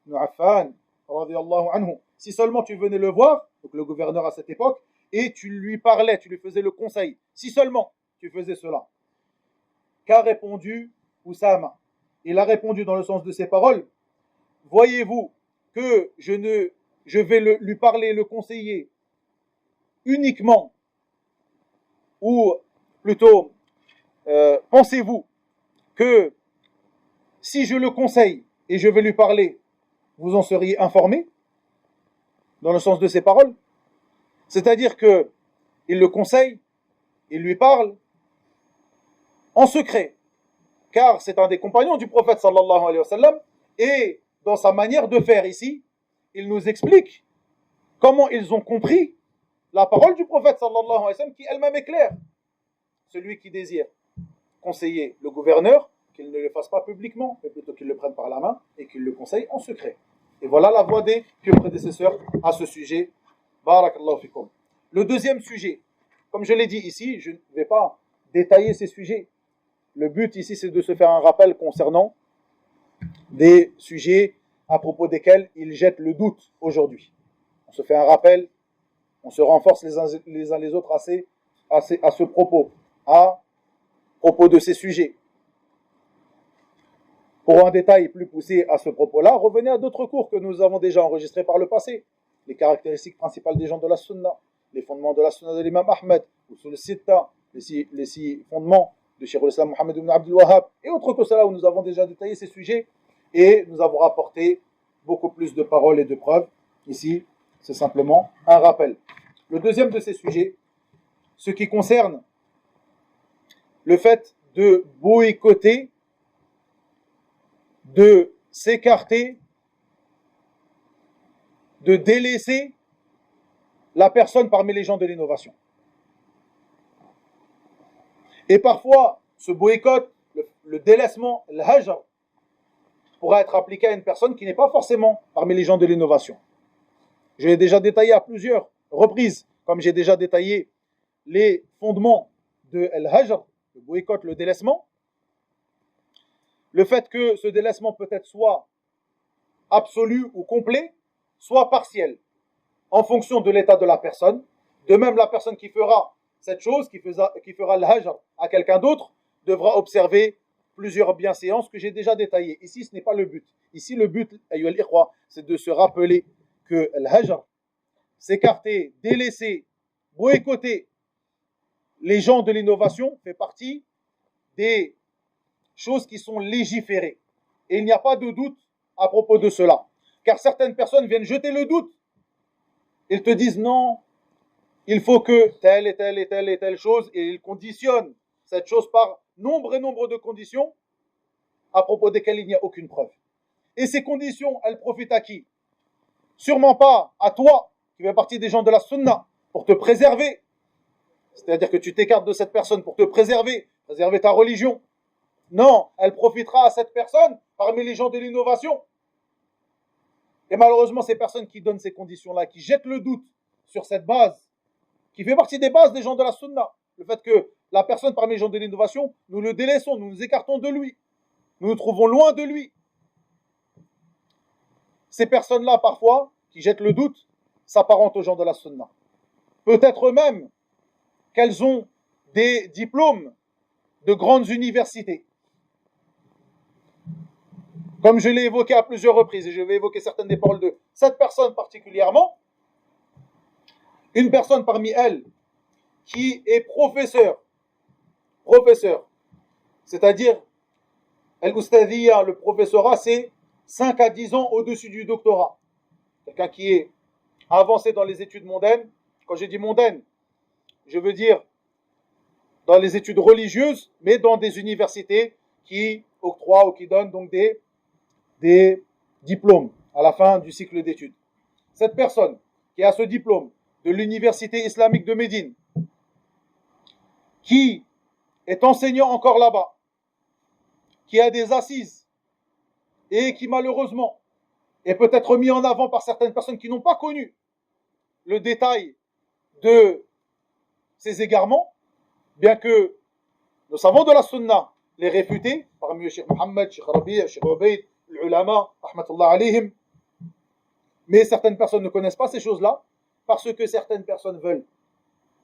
ibn Affan, radiyallahu anhu, si seulement tu venais le voir, donc le gouverneur à cette époque, et tu lui parlais, tu lui faisais le conseil, si seulement tu faisais cela. Qu'a répondu Oussama? Il a répondu dans le sens de ses paroles, voyez-vous que je vais lui parler, le conseiller uniquement, ou plutôt, pensez-vous que si je le conseille et je vais lui parler, vous en seriez informé? Dans le sens de ses paroles. C'est-à-dire que il le conseille, il lui parle en secret, car c'est un des compagnons du prophète sallallahu alayhi wa sallam, et dans sa manière de faire ici, il nous explique comment ils ont compris la parole du prophète sallallahu alayhi wa sallam, qui elle-même est claire. Celui qui désire conseiller le gouverneur, qu'il ne le fasse pas publiquement, mais plutôt qu'il le prenne par la main et qu'il le conseille en secret. Et voilà la voix des pieux prédécesseurs à ce sujet. Barakallahu fikum. Le deuxième sujet, comme je l'ai dit ici, je ne vais pas détailler ces sujets. Le but ici, c'est de se faire un rappel concernant des sujets à propos desquels il jette le doute aujourd'hui. On se fait un rappel, on se renforce les uns les autres à ce propos, à propos de ces sujets. Pour un détail plus poussé à ce propos-là, revenez à d'autres cours que nous avons déjà enregistrés par le passé. Les caractéristiques principales des gens de la Sunna, les fondements de la Sunna de l'imam Ahmed, Usul Sitta, les six fondements de Cheikh al-Islam Mohammed ibn Abdul Wahhab, et autres que cela où nous avons déjà détaillé ces sujets, et nous avons rapporté beaucoup plus de paroles et de preuves. Ici, c'est simplement un rappel. Le deuxième de ces sujets, ce qui concerne le fait de boycotter, de s'écarter, de délaisser la personne parmi les gens de l'innovation. Et parfois, ce boycott, le délaissement, le hajr, pourra être appliqué à une personne qui n'est pas forcément parmi les gens de l'innovation. Je l'ai déjà détaillé à plusieurs reprises, comme j'ai déjà détaillé les fondements de al-hajr, le boycott, le délaissement. Le fait que ce délaissement peut être soit absolu ou complet, soit partiel, en fonction de l'état de la personne. De même, la personne qui fera cette chose, qui fera al-hajr à quelqu'un d'autre, devra observer plusieurs bienséances que j'ai déjà détaillées. Ici, ce n'est pas le but. Ici, le but, c'est de se rappeler que al-hajr, s'écarter, délaisser, boycotter les gens de l'innovation, fait partie des choses qui sont légiférées. Et il n'y a pas de doute à propos de cela. Car certaines personnes viennent jeter le doute. Ils te disent non, il faut que telle et telle et telle et telle chose, et ils conditionnent cette chose par nombre et nombre de conditions à propos desquelles il n'y a aucune preuve. Et ces conditions, elles profitent à qui? Sûrement pas à toi, qui fais partie des gens de la sunna, pour te préserver. C'est-à-dire que tu t'écartes de cette personne pour te préserver ta religion. Non, elle profitera à cette personne parmi les gens de l'innovation. Et malheureusement, ces personnes qui donnent ces conditions-là, qui jettent le doute sur cette base, qui fait partie des bases des gens de la sunna, le fait que la personne parmi les gens de l'innovation, nous le délaissons, nous nous écartons de lui, nous nous trouvons loin de lui. Ces personnes-là, parfois, qui jettent le doute, s'apparentent aux gens de la sunna. Peut-être même qu'elles ont des diplômes de grandes universités. comme je l'ai évoqué à plusieurs reprises, et je vais évoquer certaines des paroles de cette personne particulièrement, une personne parmi elles qui est professeur, c'est-à-dire, al-Oustadiyya, le professorat, c'est 5 à 10 ans au-dessus du doctorat. Quelqu'un qui est avancé dans les études mondaines. Quand j'ai dit mondaines, je veux dire dans les études religieuses, mais dans des universités qui octroient ou qui donnent donc des diplômes à la fin du cycle d'études. Cette personne qui a ce diplôme de l'université islamique de Médine, qui est enseignant encore là-bas, qui a des assises et qui malheureusement est peut-être mis en avant par certaines personnes qui n'ont pas connu le détail de ces égarements, bien que nous savons de la sunna les réfuter, parmi Cheikh Mohammed, Cheikh Rabi', Cheikh Ubaid, l'ulama, rahmatullah alayhim, mais certaines personnes ne connaissent pas ces choses-là, parce que certaines personnes veulent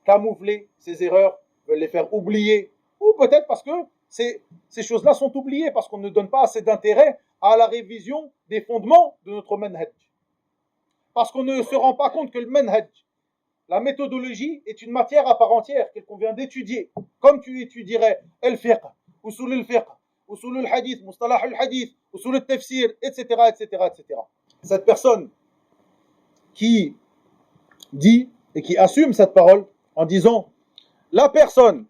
camoufler ces erreurs, veulent les faire oublier, ou peut-être parce que ces choses-là sont oubliées, parce qu'on ne donne pas assez d'intérêt à la révision des fondements de notre manhaj. Parce qu'on ne se rend pas compte que le manhaj, la méthodologie, est une matière à part entière qu'il convient d'étudier, comme tu étudierais al-fiqh, usul al-fiqh, usul al-hadith, mustalah al-hadith, usul al-tafsir, etc., etc., etc. Cette personne qui dit et qui assume cette parole en disant la personne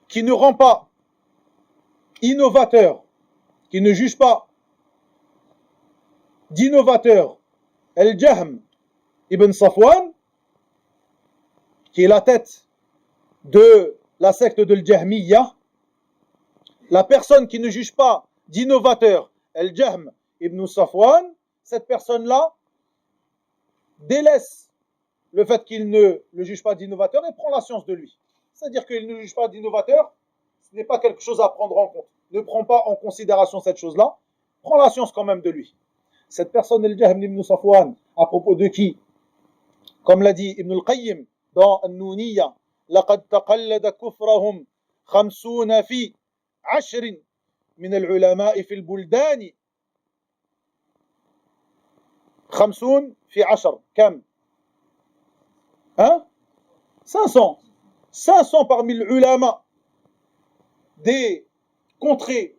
qui ne rend pas innovateur, qui ne juge pas d'innovateur Al-Jahm ibn Safwan, qui est la tête de la secte de l'Jahmiyya, la personne qui ne juge pas d'innovateur Al-Jahm ibn Safwan, cette personne-là délaisse le fait qu'il ne le juge pas d'innovateur et prend la science de lui. C'est-à-dire qu'il ne juge pas d'innovateur, ce n'est pas quelque chose à prendre en compte. Ne prend pas en considération cette chose-là, prend la science quand même de lui. Cette personne, Al-Jahm ibn Safwan, à propos de qui, comme l'a dit Ibn al-Qayyim dans An-Nuniyya, لقد تقلد كفرهم 50 في 10 من العلماء في البلدان 50 في 10 كم؟ 500 parmi les ulama des contrées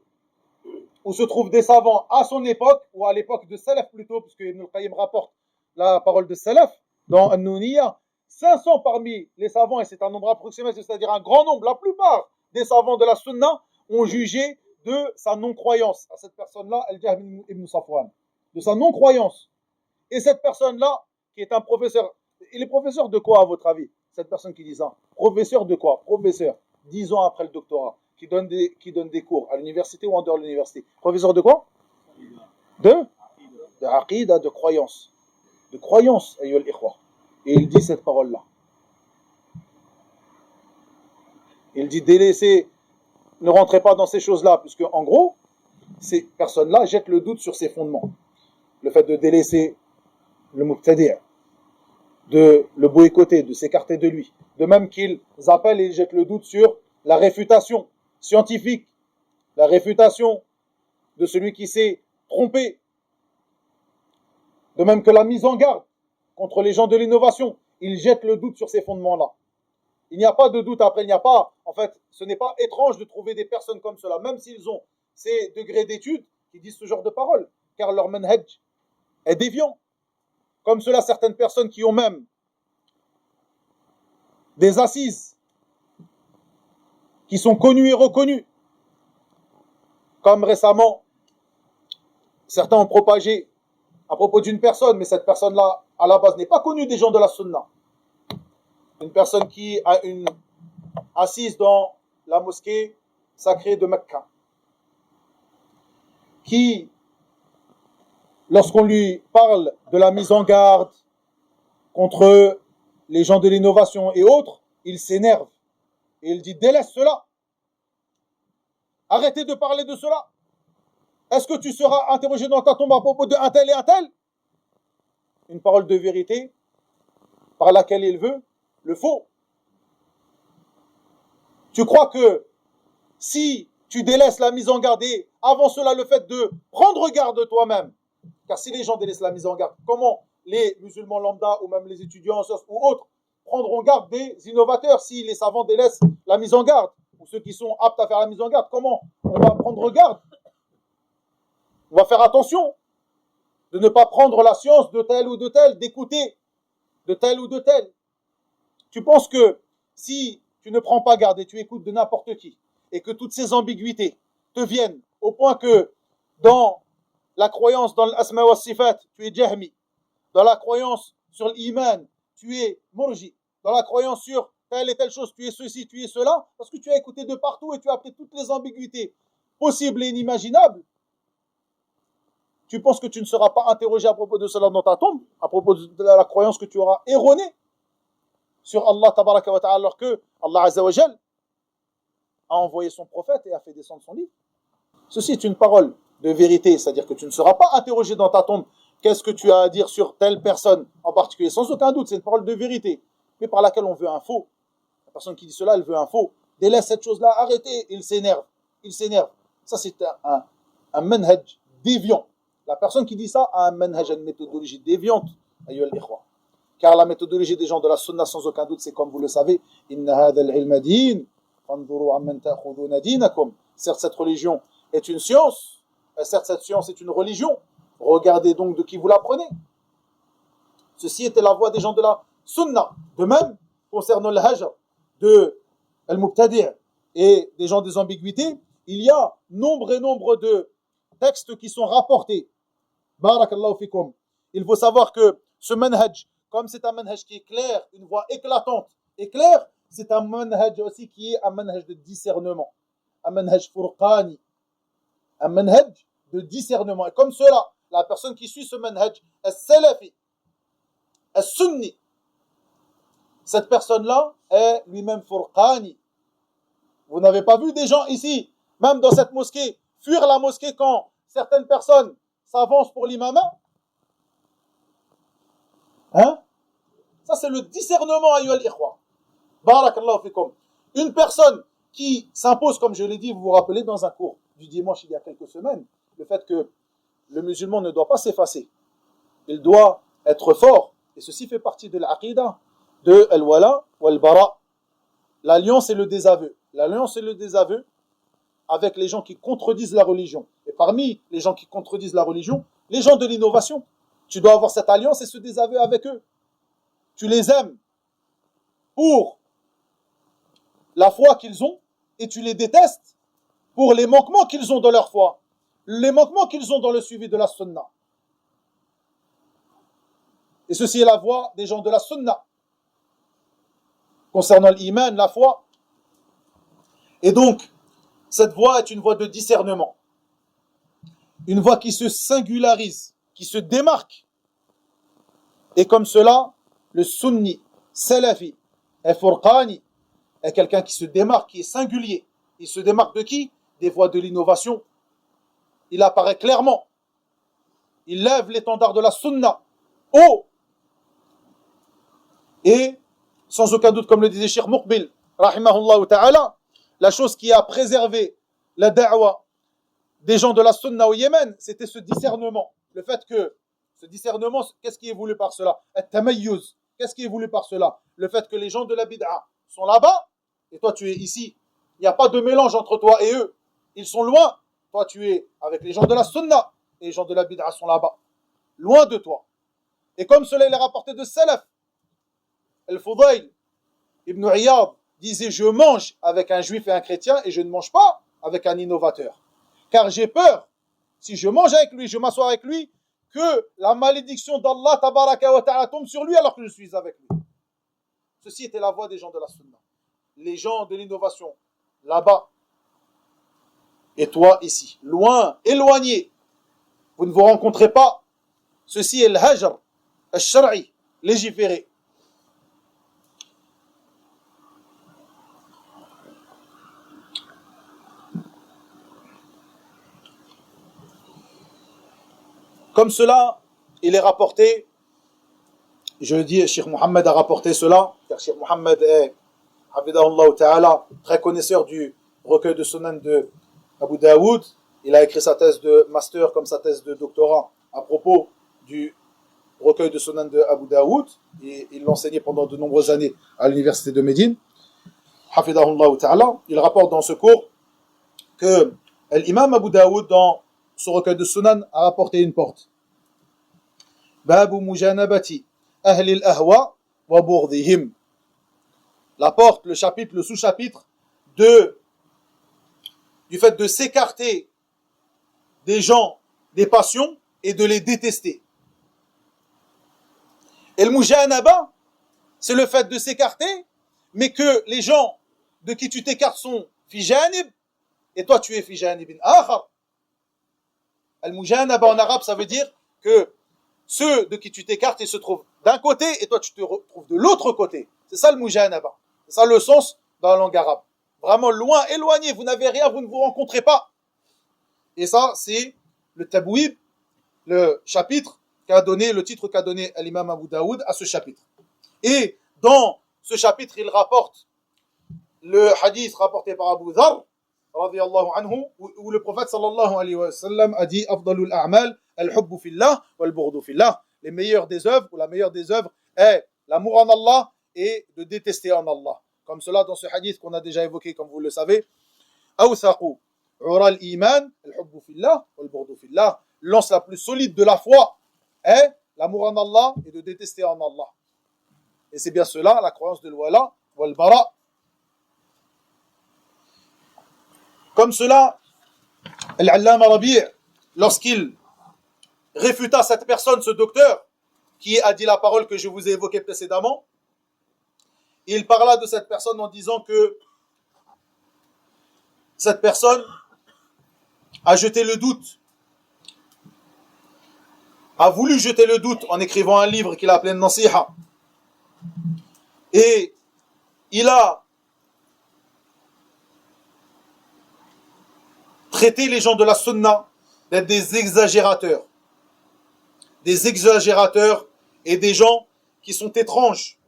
où se trouvent des savants à son époque, ou à l'époque de Salaf plutôt, puisque Ibn al-Qayyim rapporte la parole de Salaf dans An-Nuniyya, 500 parmi les savants, et c'est un nombre approximatif, c'est-à-dire un grand nombre, la plupart des savants de la Sunna ont jugé de sa non-croyance à cette personne-là, Al-Jahm ibn Safwan, de sa non-croyance. Et cette personne-là, qui est un professeur, il est professeur de quoi à votre avis, cette personne qui dit ça? Professeur de quoi? Professeur, 10 ans après le doctorat, qui donne des cours à l'université ou en dehors de l'université. Professeur de quoi? De aqida, de croyance. De croyance, ayyuhal ikhwa. Et il dit cette parole-là. Il dit délaissez, ne rentrez pas dans ces choses-là, puisque en gros, ces personnes-là jettent le doute sur ses fondements. Le fait de délaisser le mubtadi', de le boycotter, de s'écarter de lui. De même qu'ils appellent et jettent le doute sur la réfutation scientifique, la réfutation de celui qui s'est trompé. De même que la mise en garde contre les gens de l'innovation. Ils jettent le doute sur ces fondements-là. Il n'y a pas de doute après, il n'y a pas, en fait, ce n'est pas étrange de trouver des personnes comme cela, même s'ils ont ces degrés d'études qui disent ce genre de paroles, car leur manhaj est déviant. Comme cela, certaines personnes qui ont même des assises qui sont connues et reconnues. Comme récemment, certains ont propagé à propos d'une personne, mais cette personne-là, à la base, n'est pas connue des gens de la Sunna. Une personne qui a une assise dans la mosquée sacrée de Mecca, qui, lorsqu'on lui parle de la mise en garde contre les gens de l'innovation et autres, il s'énerve. Et il dit, délaisse cela. Arrêtez de parler de cela. Est-ce que tu seras interrogé dans ta tombe à propos de un tel et un tel? Une parole de vérité par laquelle il veut le faux. Tu crois que si tu délaisses la mise en garde et Avant cela, le fait de prendre garde de toi-même. Car si les gens délaissent la mise en garde, comment les musulmans lambda ou même les étudiants en sciences ou autres prendront garde des innovateurs si les savants délaissent la mise en garde, ou ceux qui sont aptes à faire la mise en garde? Comment on va prendre garde? On va faire attention de ne pas prendre la science de tel ou de tel, d'écouter de tel ou de tel. Tu penses que si tu ne prends pas garde et tu écoutes de n'importe qui, et que toutes ces ambiguïtés te viennent au point que dans la croyance dans l'asma wa sifat, tu es jahmi, dans la croyance sur l'iman, tu es murji, dans la croyance sur telle et telle chose, tu es ceci, tu es cela, parce que tu as écouté de partout et tu as appris toutes les ambiguïtés possibles et inimaginables, tu penses que tu ne seras pas interrogé à propos de cela dans ta tombe, à propos de la croyance que tu auras erronée sur Allah tabaraka wa ta'ala, alors que Allah azza wa jal a envoyé son prophète et a fait descendre son livre. Ceci est une parole de vérité, c'est-à-dire que tu ne seras pas interrogé dans ta tombe qu'est-ce que tu as à dire sur telle personne en particulier, sans aucun doute, c'est une parole de vérité, mais par laquelle on veut un faux. La personne qui dit cela, elle veut un faux. Délaisse cette chose-là, arrêtez, il s'énerve. Ça, c'est un manhaj déviant. La personne qui dit ça a un manhaj, une méthodologie déviante, ayyuha al-ikhwa. Car la méthodologie des gens de la sunna, sans aucun doute, c'est comme vous le savez, inna hadha al-ilma din, fanzuru amman ta'khuduna dinakum. Certes, cette religion est une science, certes, cette science est une religion. Regardez donc de qui vous l'apprenez. Ceci était la voix des gens de la sunna. De même, concernant le hajr de al-mubtadi' et des gens des ambiguïtés, il y a nombre et nombre de textes qui sont rapportés. Barakallahu fikum. Il faut savoir que ce manhaj, comme c'est un manhaj qui est clair, une voix éclatante et claire, c'est un manhaj aussi qui est un manhaj de discernement. Un manhaj furqani. Un manhaj de discernement. Et comme cela, la personne qui suit ce manhaj, as-salafi, as-sunni, cette personne-là est lui-même furqani. Vous n'avez pas vu des gens ici, même dans cette mosquée, fuir la mosquée quand certaines personnes s'avancent pour l'imama? Hein? Ça, c'est le discernement, ayyuha al-ikhwa. Barakallahu fikum. Une personne qui s'impose, comme je l'ai dit, vous vous rappelez, dans un cours du dimanche il y a quelques semaines, le fait que le musulman ne doit pas s'effacer. Il doit être fort. Et ceci fait partie de l'aqidah, de al-wala wal-bara. L'alliance et le désaveu. L'alliance et le désaveu avec les gens qui contredisent la religion. Et parmi les gens qui contredisent la religion, les gens de l'innovation. Tu dois avoir cette alliance et ce désaveu avec eux. Tu les aimes pour la foi qu'ils ont et tu les détestes pour les manquements qu'ils ont dans leur foi, les manquements qu'ils ont dans le suivi de la sunna. Et ceci est la voix des gens de la sunna concernant l'iman, la foi. Et donc, cette voix est une voix de discernement, une voix qui se singularise, qui se démarque. Et comme cela, le sunni, salafi, et furqani, est quelqu'un qui se démarque, qui est singulier. Il se démarque de qui? Des voies de l'innovation. Il apparaît clairement. Il lève l'étendard de la sunna haut. Et, sans aucun doute, comme le disait Cheikh Muqbil, rahimahullah ta'ala, la chose qui a préservé la da'wa des gens de la sunna au Yémen, c'était ce discernement. Le fait que ce discernement, qu'est-ce qui est voulu par cela? At-tamayyuz. Qu'est-ce qui est voulu par cela? Le fait que les gens de la bid'a sont là-bas et toi tu es ici. Il n'y a pas de mélange entre toi et eux. Ils sont loin. Toi tu es avec les gens de la sunna et les gens de la bid'a sont là-bas. Loin de toi. Et comme cela il est rapporté de Salaf, Al-Fudayl ibn Iyad disait: je mange avec un juif et un chrétien et je ne mange pas avec un innovateur. Car j'ai peur, si je mange avec lui, je m'assois avec lui, que la malédiction d'Allah tabaraka wa ta'ala tombe sur lui alors que je suis avec lui. Ceci était la voix des gens de la sunna. Les gens de l'innovation, là-bas. Et toi, ici. Loin, éloigné. Vous ne vous rencontrez pas. Ceci est le hajr, al-shar'i, légiféré. Comme cela, il est rapporté, je dis, Cheikh Mohammed a rapporté cela, car Cheikh Mohammed est, Hafidahullah ta'ala, très connaisseur du recueil de Sunan de Abu Daoud, il a écrit sa thèse de master comme sa thèse de doctorat à propos du recueil de Sunan de Abu Daoud, et il l'enseignait pendant de nombreuses années à l'université de Médine. Hafidahullah ta'ala, il rapporte dans ce cours que l'imam Abu Daoud, dans son recueil de Sunan, a rapporté une porte. Babu mujanabati ahli al-ahwa wa burdihim. La porte, le chapitre, le sous-chapitre du fait de s'écarter des gens, des passions, et de les détester. Et le mujanaba, c'est le fait de s'écarter, mais que les gens de qui tu t'écartes sont fi janib, et toi tu es fi janibin akhar. Al mujanaba en arabe, ça veut dire que ceux de qui tu t'écartes, ils se trouvent d'un côté, et toi tu te retrouves de l'autre côté. C'est ça le mujanaba. C'est ça le sens dans la langue arabe. Vraiment loin, éloigné, vous n'avez rien, vous ne vous rencontrez pas. Et ça, c'est le tabouib, le chapitre qu'a donné, le titre qu'a donné l'imam Abu Daoud à ce chapitre. Et dans ce chapitre, il rapporte le hadith rapporté par Abu Dharr, radiyallahu anhu, où le prophète sallallahu alayhi wa sallam a dit Afdalul a'mal al-hubbu fillah wal-bughdu fillah. Les meilleures des œuvres, ou la meilleure des œuvres, est l'amour en Allah et de détester en Allah. Comme cela dans ce hadith qu'on a déjà évoqué, comme vous le savez. Awthaqu ura al-iman al-hubbu fillah wal-bughdu fillah. L'anse la plus solide de la foi est l'amour en Allah et de détester en Allah. Et c'est bien cela, la croyance de l'wala wal-bara. Comme cela, Al-Allama Rabi', lorsqu'il réfuta cette personne, ce docteur, qui a dit la parole que je vous ai évoquée précédemment, il parla de cette personne en disant que cette personne a jeté le doute, a voulu jeter le doute en écrivant un livre qu'il a appelé Nasiha. Et il a traité les gens de la sunna d'être des exagérateurs et des gens qui sont étranges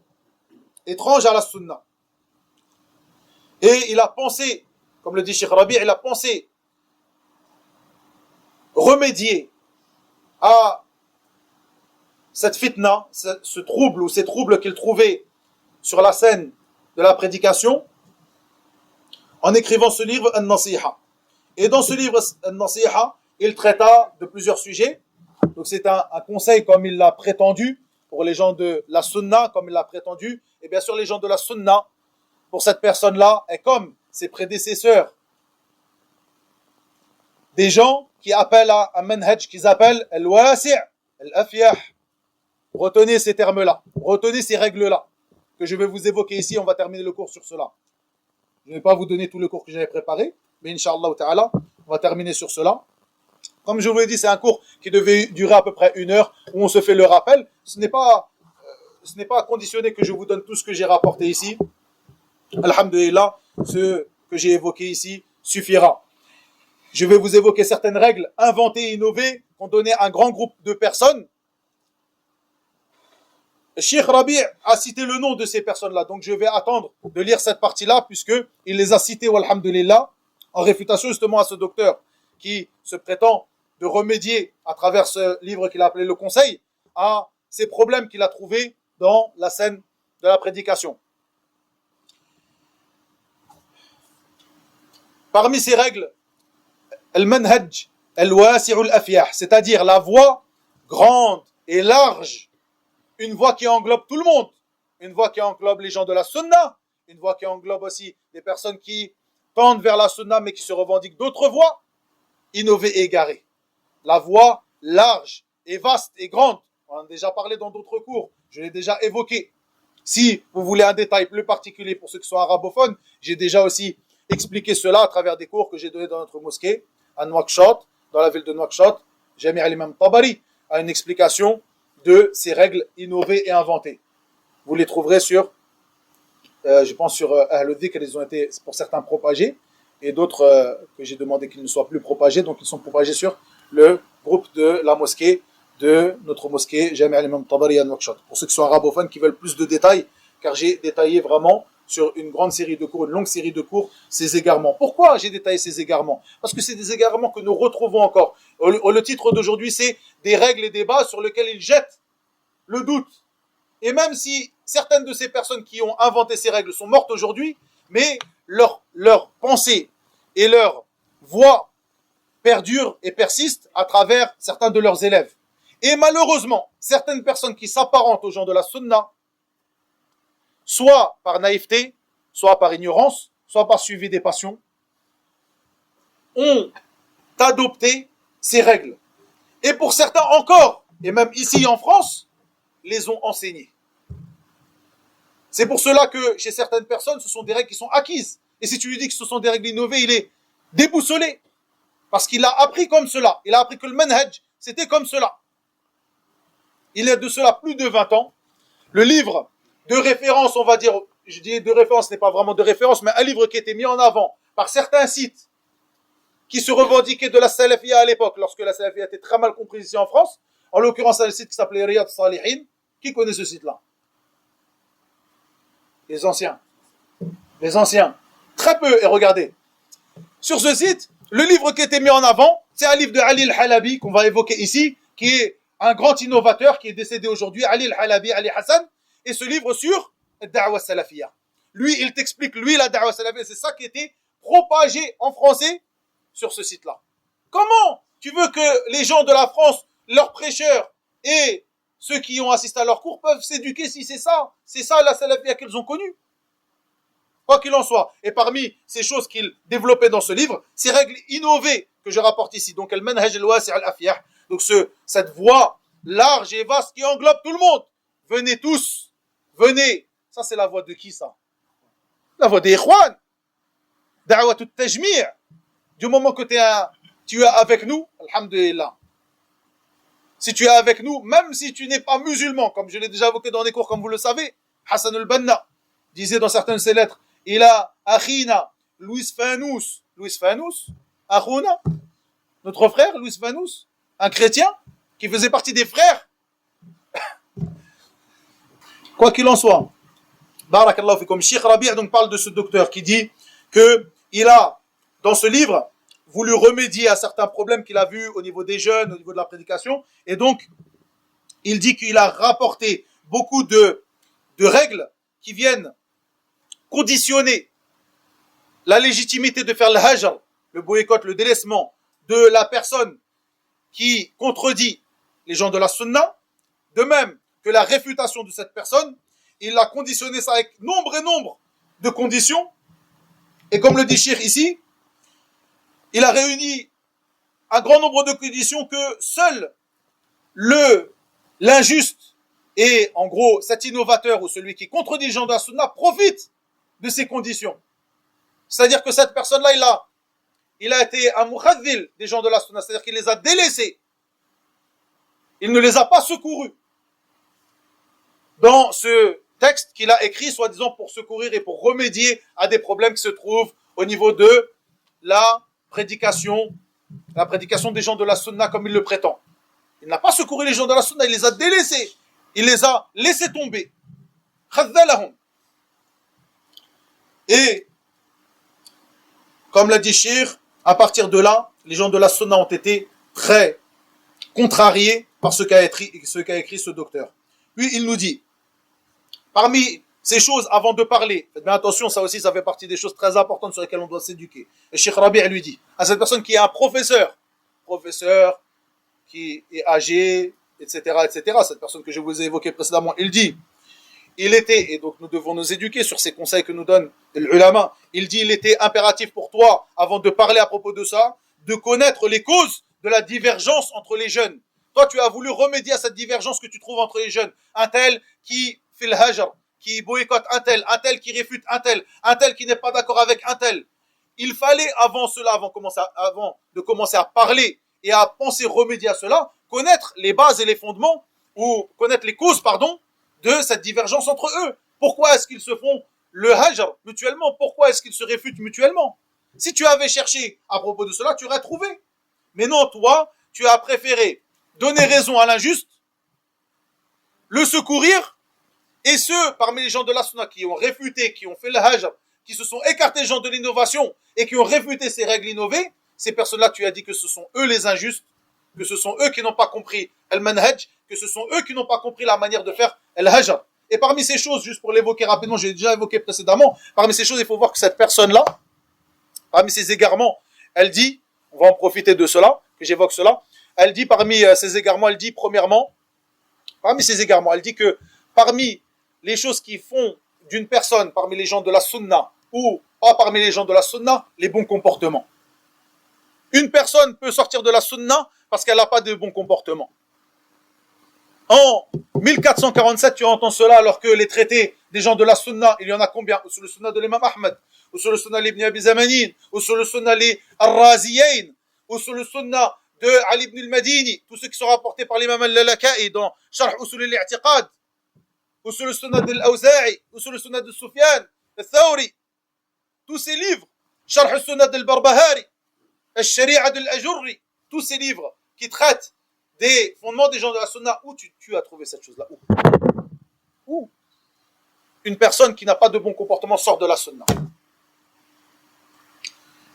à la sunna. Et il a pensé, comme le dit Cheikh Rabi', il a pensé remédier à cette fitna, ce trouble ou ces troubles qu'il trouvait sur la scène de la prédication, en écrivant ce livre An-Nasiha. Et dans ce livre An-Nasiha, il traita de plusieurs sujets. Donc c'est un conseil comme il l'a prétendu pour les gens de la sunna, comme il l'a prétendu. Et bien sûr les gens de la sunna, pour cette personne-là, est comme ses prédécesseurs, des gens qui appellent à un manhaj qu'ils appellent al-wasi' al-afyah. Retenez ces termes-là, retenez ces règles-là, que je vais vous évoquer ici. On va terminer le cours sur cela. Je ne vais pas vous donner tout le cours que j'avais préparé, mais Inch'Allah ta'ala, on va terminer sur cela. Comme je vous l'ai dit, c'est un cours qui devait durer à peu près 1 heure, où on se fait le rappel. Ce n'est pas conditionné que je vous donne tout ce que j'ai rapporté ici. Alhamdulillah, ce que j'ai évoqué ici suffira. Je vais vous évoquer certaines règles inventées et innovées qu'ont donné un grand groupe de personnes. Cheikh Rabi' a cité le nom de ces personnes-là, donc je vais attendre de lire cette partie-là, puisqu'il les a cités, walhamdulillah, en réfutation justement à ce docteur qui se prétend de remédier à travers ce livre qu'il a appelé Le Conseil à ces problèmes qu'il a trouvés dans la scène de la prédication. Parmi ces règles, al-manhaj al-wasi'u al-afyah, c'est-à-dire la voie grande et large, une voie qui englobe tout le monde, une voie qui englobe les gens de la sunna, une voie qui englobe aussi des personnes qui tendent vers la sunna mais qui se revendiquent d'autres voies, innovées et égarées. La voie large et vaste et grande, on en a déjà parlé dans d'autres cours, je l'ai déjà évoqué. Si vous voulez un détail plus particulier pour ceux qui sont arabophones, j'ai déjà aussi expliqué cela à travers des cours que j'ai donnés dans notre mosquée, à Nouakchott, dans la ville de Nouakchott. Jami' al-Imam Tabari a une explication de ces règles innovées et inventées. Vous les trouverez sur, je pense sur Ahl Dhikr, elles ont été pour certains propagés, et d'autres que j'ai demandé qu'ils ne soient plus propagés, donc ils sont propagés sur le groupe de la mosquée, de notre mosquée Jami' al-Imam Tabari à Nouakchott. Pour ceux qui sont arabophones, qui veulent plus de détails, car j'ai détaillé vraiment sur une grande série de cours, une longue série de cours, ces égarements. Pourquoi j'ai détaillé ces égarements? Parce que c'est des égarements que nous retrouvons encore. Le titre d'aujourd'hui, c'est des règles et des bases sur lesquelles ils jettent le doute. Et même si certaines de ces personnes qui ont inventé ces règles sont mortes aujourd'hui, mais leur pensée et leur voix perdurent et persistent à travers certains de leurs élèves. Et malheureusement, certaines personnes qui s'apparentent aux gens de la sunna, soit par naïveté, soit par ignorance, soit par suivi des passions, ont adopté ces règles. Et pour certains encore, et même ici en France, les ont enseignées. C'est pour cela que chez certaines personnes, ce sont des règles qui sont acquises. Et si tu lui dis que ce sont des règles innovées, il est déboussolé. Parce qu'il a appris comme cela. Il a appris que le manhaj, c'était comme cela. Il y a de cela plus de 20 ans. Le livre de référence, on va dire, je dis de référence, ce n'est pas vraiment de référence, mais un livre qui était mis en avant par certains sites qui se revendiquaient de la salafia à l'époque, lorsque la salafia était très mal comprise ici en France. En l'occurrence, un site qui s'appelait Riyad Salihin. Qui connaît ce site-là? Les anciens. Les anciens. Très peu. Et regardez. Sur ce site, le livre qui était mis en avant, c'est un livre de Ali al-Halabi qu'on va évoquer ici, qui est un grand innovateur qui est décédé aujourd'hui, Ali al-Halabi, Ali Hassan, et ce livre sur Da'wa Salafiyya. Lui, il t'explique, la Da'wa Salafiyya, c'est ça qui était propagé en français sur ce site-là. Comment tu veux que les gens de la France, leurs prêcheurs et ceux qui ont assisté à leurs cours peuvent s'éduquer si c'est ça la Salafiyya qu'ils ont connue? Quoi qu'il en soit. Et parmi ces choses qu'il développait dans ce livre, ces règles innovées que je rapporte ici. Donc, al-manhaj al-wasi' al-afyah. Donc, cette voie large et vaste qui englobe tout le monde. Venez tous. Venez. Ça, c'est la voie de qui, ça? La voie des ikhwan. Da'wat al-tajmi'. Du moment que tu es avec nous, alhamdulillah. Si tu es avec nous, même si tu n'es pas musulman, comme je l'ai déjà évoqué dans des cours, comme vous le savez, Hassan al-Banna disait dans certaines de ses lettres, il a Akhina, Louis Fanous, Akhuna, notre frère, Louis Fanous, un chrétien, qui faisait partie des frères. Quoi qu'il en soit, Barakallahu fikum, Sheikh Rabi' donc parle de ce docteur qui dit que il a, dans ce livre, voulu remédier à certains problèmes qu'il a vus au niveau des jeunes, au niveau de la prédication, et donc, il dit qu'il a rapporté beaucoup de règles qui viennent conditionner la légitimité de faire le hajr, le boycott, le délaissement de la personne qui contredit les gens de la sunna, de même que la réfutation de cette personne. Il a conditionné ça avec nombre de conditions, et comme le dit Cheikh ici, il a réuni un grand nombre de conditions que seul l'injuste et en gros cet innovateur ou celui qui contredit les gens de la sunna profite de ces conditions. C'est-à-dire que cette personne-là, il a été un mukhadhil des gens de la sunna, c'est-à-dire qu'il les a délaissés. Il ne les a pas secourus. Dans ce texte qu'il a écrit, soi-disant pour secourir et pour remédier à des problèmes qui se trouvent au niveau de la prédication des gens de la sunna comme il le prétend. Il n'a pas secouru les gens de la sunna, il les a délaissés. Il les a laissés tomber. Khadhalahum. Et, comme l'a dit Cheikh, à partir de là, les gens de la sunna ont été très contrariés par ce qu'a écrit ce docteur. Puis il nous dit, parmi ces choses, avant de parler, faites bien attention, ça aussi, ça fait partie des choses très importantes sur lesquelles on doit s'éduquer. Et Cheikh Rabi' lui dit, à cette personne qui est un professeur qui est âgé, etc., cette personne que je vous ai évoquée précédemment, il dit, et donc nous devons nous éduquer sur ces conseils que nous donne l'ulama, il dit, il était impératif pour toi, avant de parler à propos de ça, de connaître les causes de la divergence entre les jeunes. Toi, tu as voulu remédier à cette divergence que tu trouves entre les jeunes. Un tel qui fait le hajr, qui boycotte un tel qui réfute un tel qui n'est pas d'accord avec un tel. Il fallait avant de commencer à parler et à penser remédier à cela, connaître les bases et les fondements, ou connaître les causes, de cette divergence entre eux. Pourquoi est-ce qu'ils se font le hajr mutuellement? Pourquoi est-ce qu'ils se réfutent mutuellement? Si tu avais cherché à propos de cela, tu aurais trouvé. Mais non, toi, tu as préféré donner raison à l'injuste, le secourir, Et ceux parmi les gens de la sunna qui ont réfuté, qui ont fait le hajr, qui se sont écartés des gens de l'innovation et qui ont réfuté ces règles innovées, ces personnes-là, tu as dit que ce sont eux les injustes, que ce sont eux qui n'ont pas compris al-manhaj, que ce sont eux qui n'ont pas compris la manière de faire al-hajr. Et parmi ces choses, juste pour l'évoquer rapidement, j'ai déjà évoqué précédemment, parmi ces choses, il faut voir que cette personne-là, parmi ces égarements, elle dit, on va en profiter de cela, que j'évoque cela, elle dit parmi ces égarements, elle dit premièrement, parmi ces égarements, elle dit que parmi les choses qui font d'une personne, parmi les gens de la sunna, ou pas parmi les gens de la sunna, les bons comportements. Une personne peut sortir de la sunna parce qu'elle n'a pas de bons comportements. En 1447, tu entends cela alors que les traités des gens de la sunna, il y en a combien? Ou sur le sunna de l'imam Ahmed, ou sur le sunna l'ibn Abi Zamanin, ou sur le sunna les Ar-Raziyayn, ou sur le sunna de Ali ibn al-Madini, tous ceux qui sont rapportés par l'imam al-Lalaka'i dans Sharh Usul al-I'tiqad, ou sur le sunna de l'Awza'i, ou sur le sunna de Sufyan, al-Thawri, tous ces livres, Sharh al-Sunnah al-Barbahari, al-Shari'a al-Ajurri, tous ces livres qui traitent des fondements des gens de la sunna, où tu as trouvé cette chose-là? Où une personne qui n'a pas de bon comportement sort de la sunna.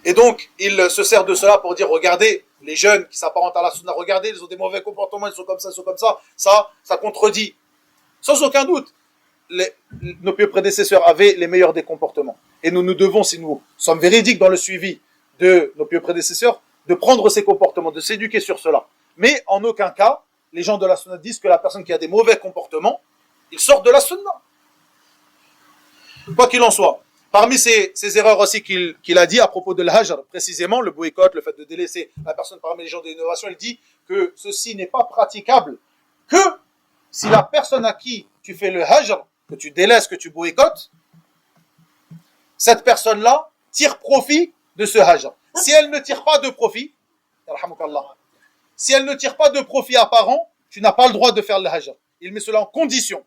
Et donc, il se sert de cela pour dire, regardez, les jeunes qui s'apparentent à la sunna, regardez, ils ont des mauvais comportements, ils sont comme ça, ça contredit. Sans aucun doute, nos pieux prédécesseurs avaient les meilleurs des comportements. Et nous devons, si nous sommes véridiques dans le suivi de nos pieux prédécesseurs, de prendre ces comportements, de s'éduquer sur cela. Mais en aucun cas, les gens de la sunna disent que la personne qui a des mauvais comportements, il sort de la sunna. Quoi qu'il en soit, parmi ces erreurs aussi qu'il a dit à propos de l'hajr, précisément, le boycott, le fait de délaisser la personne parmi les gens de l'innovation, il dit que ceci n'est pas praticable que si la personne à qui tu fais le hajr, que tu délaisses, que tu boycottes, cette personne-là tire profit de ce hajr. Si elle ne tire pas de profit, si elle ne tire pas de profit apparent, tu n'as pas le droit de faire le hajr. Il met cela en condition.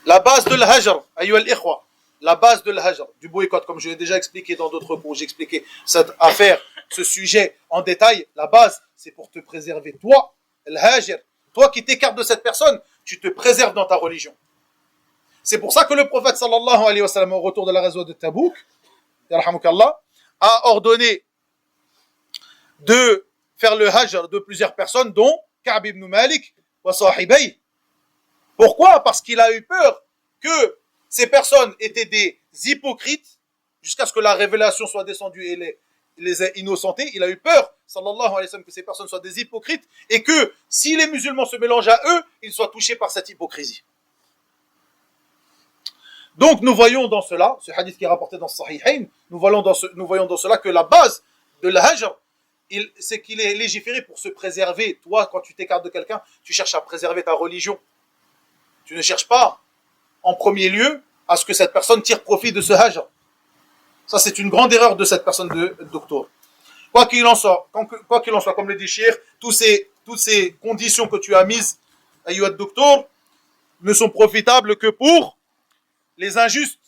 La base de l'hajr, ayyuha al-ikhwa, la base de l'hajr, du boycott, comme je l'ai déjà expliqué dans d'autres cours, j'ai expliqué cette affaire, ce sujet en détail, la base, c'est pour te préserver, toi, l'hajr, toi qui t'écartes de cette personne, tu te préserves dans ta religion. C'est pour ça que le prophète sallallahu alayhi wa sallam, au retour de la ghazwa de Tabouk, a ordonné de faire le hajr de plusieurs personnes, dont Ka'b ibn Malik wa sahibay. Pourquoi? Parce qu'il a eu peur que ces personnes étaient des hypocrites, jusqu'à ce que la révélation soit descendue et les ait innocentés. Il a eu peur, sallallahu alayhi wa sallam, que ces personnes soient des hypocrites, et que si les musulmans se mélangent à eux, ils soient touchés par cette hypocrisie. Donc nous voyons dans cela, ce hadith qui est rapporté dans Sahihain, nous voyons dans cela que la base de l'hajr, c'est qu'il est légiféré pour se préserver. Toi, quand tu t'écartes de quelqu'un, tu cherches à préserver ta religion. Tu ne cherches pas, en premier lieu, à ce que cette personne tire profit de ce hajr. Ça, c'est une grande erreur de cette personne de docteur. Quoi qu'il en soit, comme le dit Cheikh, toutes ces conditions que tu as mises, ayyuha docteur, ne sont profitables que pour les injustes,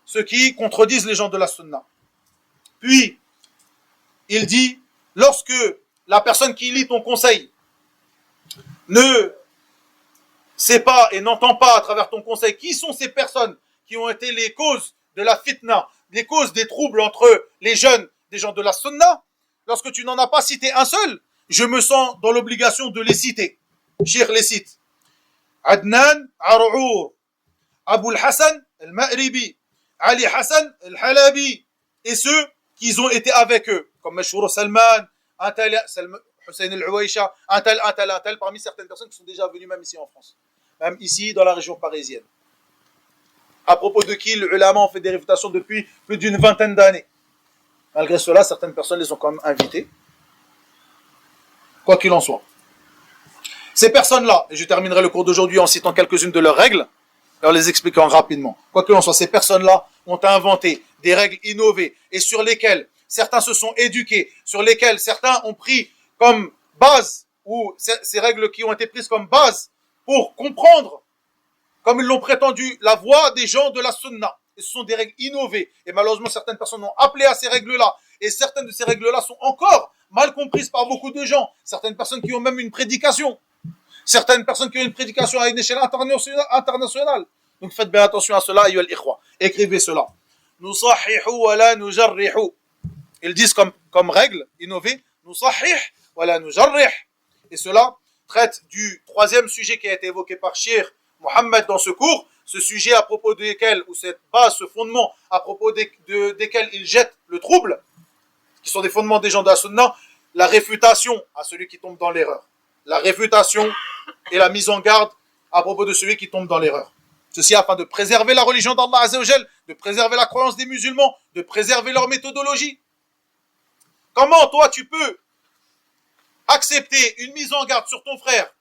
ceux qui contredisent les gens de la sunna. Puis, il dit, lorsque la personne qui lit ton conseil ne sait pas et n'entend pas à travers ton conseil qui sont ces personnes qui ont été les causes de la fitna, les causes des troubles entre les jeunes des gens de la sunna, lorsque tu n'en as pas cité un seul, je me sens dans l'obligation de les citer. Cheikh les cite. Adnan Ar'our, Abu al-Hassan al-Ma'ribi, Ali Hassan al-Halabi, et ceux qui ont été avec eux, comme Mashhour Salman, Hussein al-Uwaisha, un tel, parmi certaines personnes qui sont déjà venues même ici en France, même ici dans la région parisienne. À propos de qui l'ulama ont fait des réfutations depuis plus d'une vingtaine d'années. Malgré cela, certaines personnes les ont quand même invités. Quoi qu'il en soit. Ces personnes-là, et je terminerai le cours d'aujourd'hui en citant quelques-unes de leurs règles, et en les expliquant rapidement. Quoi qu'il en soit, ces personnes-là ont inventé des règles innovées et sur lesquelles certains se sont éduqués, sur lesquelles certains ont pris comme base, ou ces règles qui ont été prises comme base pour comprendre, comme ils l'ont prétendu, la voie des gens de la sunna. Et ce sont des règles innovées. Et malheureusement, certaines personnes ont appelé à ces règles-là. Et certaines de ces règles-là sont encore mal comprises par beaucoup de gens. Certaines personnes qui ont même une prédication. certaines personnes qui ont une prédication à une échelle internationale. Donc faites bien attention à cela, ayyuhal ikhwa. Écrivez cela. Nusahihu wa la nujarrihu. Ils disent comme règle innovée, nusahih wa la nujarrih. Et cela traite du troisième sujet qui a été évoqué par Cheikh Mohammed dans ce cours, ce sujet à propos desquels, ou cette base, ce fondement, à propos desquels il jette le trouble, qui sont des fondements des gens de la Sunna, la réfutation à celui qui tombe dans l'erreur. La réfutation et la mise en garde à propos de celui qui tombe dans l'erreur. Ceci afin de préserver la religion d'Allah Azza wa Jal, de préserver la croyance des musulmans, de préserver leur méthodologie. Comment toi tu peux accepter une mise en garde sur ton frère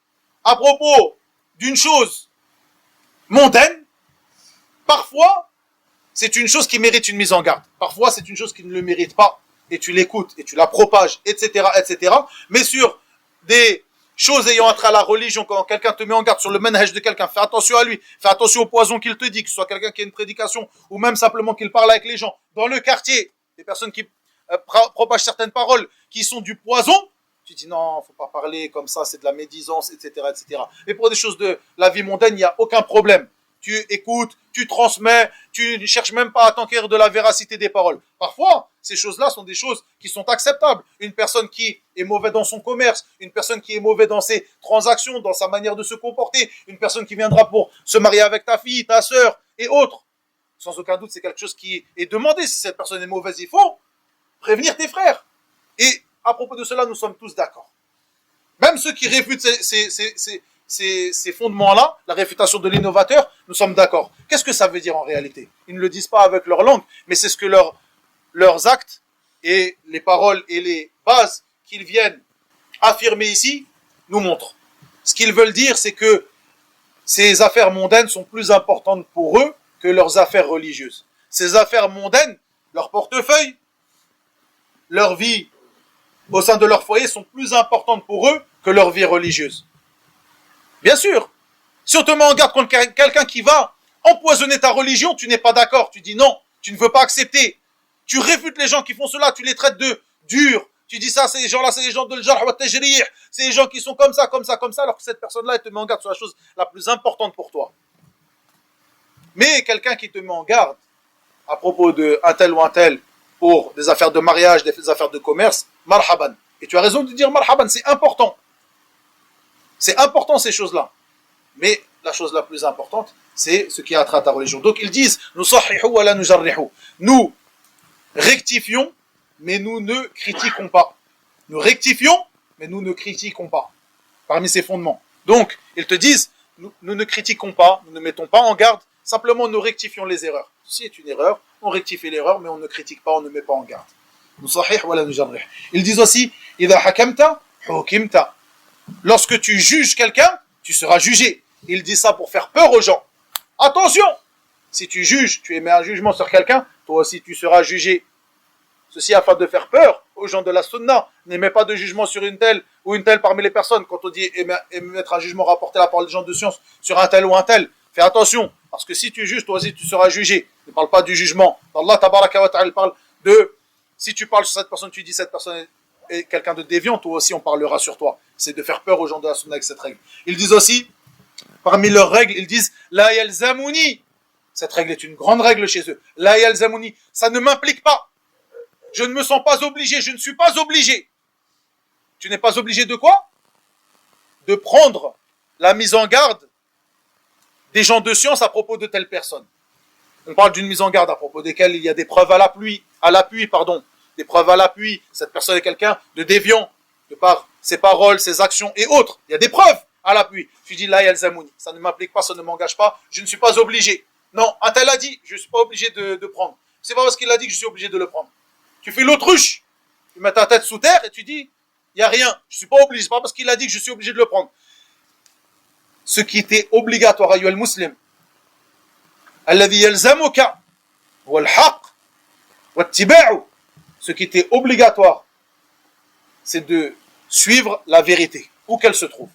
à propos d'une chose mondaine? Parfois, c'est une chose qui mérite une mise en garde. Parfois, c'est une chose qui ne le mérite pas. Et tu l'écoutes, et tu la propages, etc., etc. Mais sur des choses ayant trait à la religion, quand quelqu'un te met en garde sur le manhaj de quelqu'un, fais attention à lui, fais attention au poison qu'il te dit, que ce soit quelqu'un qui a une prédication, ou même simplement qu'il parle avec les gens. Dans le quartier, des personnes qui propagent certaines paroles qui sont du poison, tu dis non, faut pas parler comme ça, c'est de la médisance, etc., etc. Mais pour des choses de la vie mondaine, il n'y a aucun problème. Tu écoutes, tu transmets, tu ne cherches même pas à t'enquérir de la véracité des paroles. Parfois, ces choses-là sont des choses qui sont acceptables. Une personne qui est mauvaise dans son commerce, une personne qui est mauvaise dans ses transactions, dans sa manière de se comporter, une personne qui viendra pour se marier avec ta fille, ta sœur et autres. Sans aucun doute, c'est quelque chose qui est demandé. Si cette personne est mauvaise, il faut prévenir tes frères. Et à propos de cela, nous sommes tous d'accord. Même ceux qui réfutent ces fondements-là, la réfutation de l'innovateur, nous sommes d'accord. Qu'est-ce que ça veut dire en réalité? Ils ne le disent pas avec leur langue, mais c'est ce que leurs actes et les paroles et les bases qu'ils viennent affirmer ici nous montrent. Ce qu'ils veulent dire, c'est que ces affaires mondaines sont plus importantes pour eux que leurs affaires religieuses. Ces affaires mondaines, leur portefeuille, leur vie au sein de leur foyer sont plus importantes pour eux que leur vie religieuse. Bien sûr, si on te met en garde contre quelqu'un qui va empoisonner ta religion, tu n'es pas d'accord, tu dis non, tu ne veux pas accepter. Tu réfutes les gens qui font cela, tu les traites de durs. Tu dis ça, ces gens-là, c'est les gens de l'jarh wa tajrih, c'est les gens qui sont comme ça, comme ça, comme ça, alors que cette personne-là, elle te met en garde sur la chose la plus importante pour toi. Mais quelqu'un qui te met en garde à propos de un tel ou un tel pour des affaires de mariage, des affaires de commerce, marhaban. Et tu as raison de dire marhaban, c'est important. C'est important ces choses-là. Mais la chose la plus importante, c'est ce qui a trait à ta religion. Donc ils disent, nous sahihu wa la nujarrihu. Nous rectifions, mais nous ne critiquons pas. Nous rectifions, mais nous ne critiquons pas. Parmi ces fondements. Donc, ils te disent, nous ne critiquons pas, nous ne mettons pas en garde, simplement nous rectifions les erreurs. Si c'est une erreur, on rectifie l'erreur, mais on ne critique pas, on ne met pas en garde. Nous sahih wa la nujarrih. Ils disent aussi, idha hakamta, hukimta. Lorsque tu juges quelqu'un, tu seras jugé. Il dit ça pour faire peur aux gens. Attention! Si tu juges, tu émets un jugement sur quelqu'un, toi aussi tu seras jugé. Ceci afin de faire peur aux gens de la sunna. N'émets pas de jugement sur une telle ou une telle parmi les personnes. Quand on dit émettre un jugement, rapporter la parole des gens de science sur un tel ou un tel, fais attention. Parce que si tu juges, toi aussi tu seras jugé. Ne parle pas du jugement. Allah tabaraka wa ta'ala parle de, si tu parles sur cette personne, tu dis cette personne est quelqu'un de déviant, toi aussi on parlera sur toi. C'est de faire peur aux gens de la sunna avec cette règle. Ils disent aussi, parmi leurs règles, ils disent la yalzamouni. Cette règle est une grande règle chez eux. La yalzamouni, ça ne m'implique pas. Je ne me sens pas obligé, je ne suis pas obligé. Tu n'es pas obligé de quoi? De prendre la mise en garde des gens de science à propos de telle personne. On parle d'une mise en garde à propos desquelles il y a des preuves à l'appui, des preuves à l'appui. Cette personne est quelqu'un de déviant, de par ses paroles, ses actions et autres. Il y a des preuves à l'appui. Tu dis là, yalzamouni. Ça ne m'implique pas, ça ne m'engage pas, je ne suis pas obligé. Non, un tel a dit, je ne suis pas obligé de prendre. C'est pas parce qu'il a dit que je suis obligé de le prendre. Tu fais l'autruche, tu mets ta tête sous terre et tu dis, il n'y a rien, je ne suis pas obligé, c'est pas parce qu'il a dit que je suis obligé de le prendre. Ce qui était obligatoire, ayyuha al-muslim, alladhi yalzamuka wal haqq wattiba'u, ce qui était obligatoire, c'est de suivre la vérité, où qu'elle se trouve.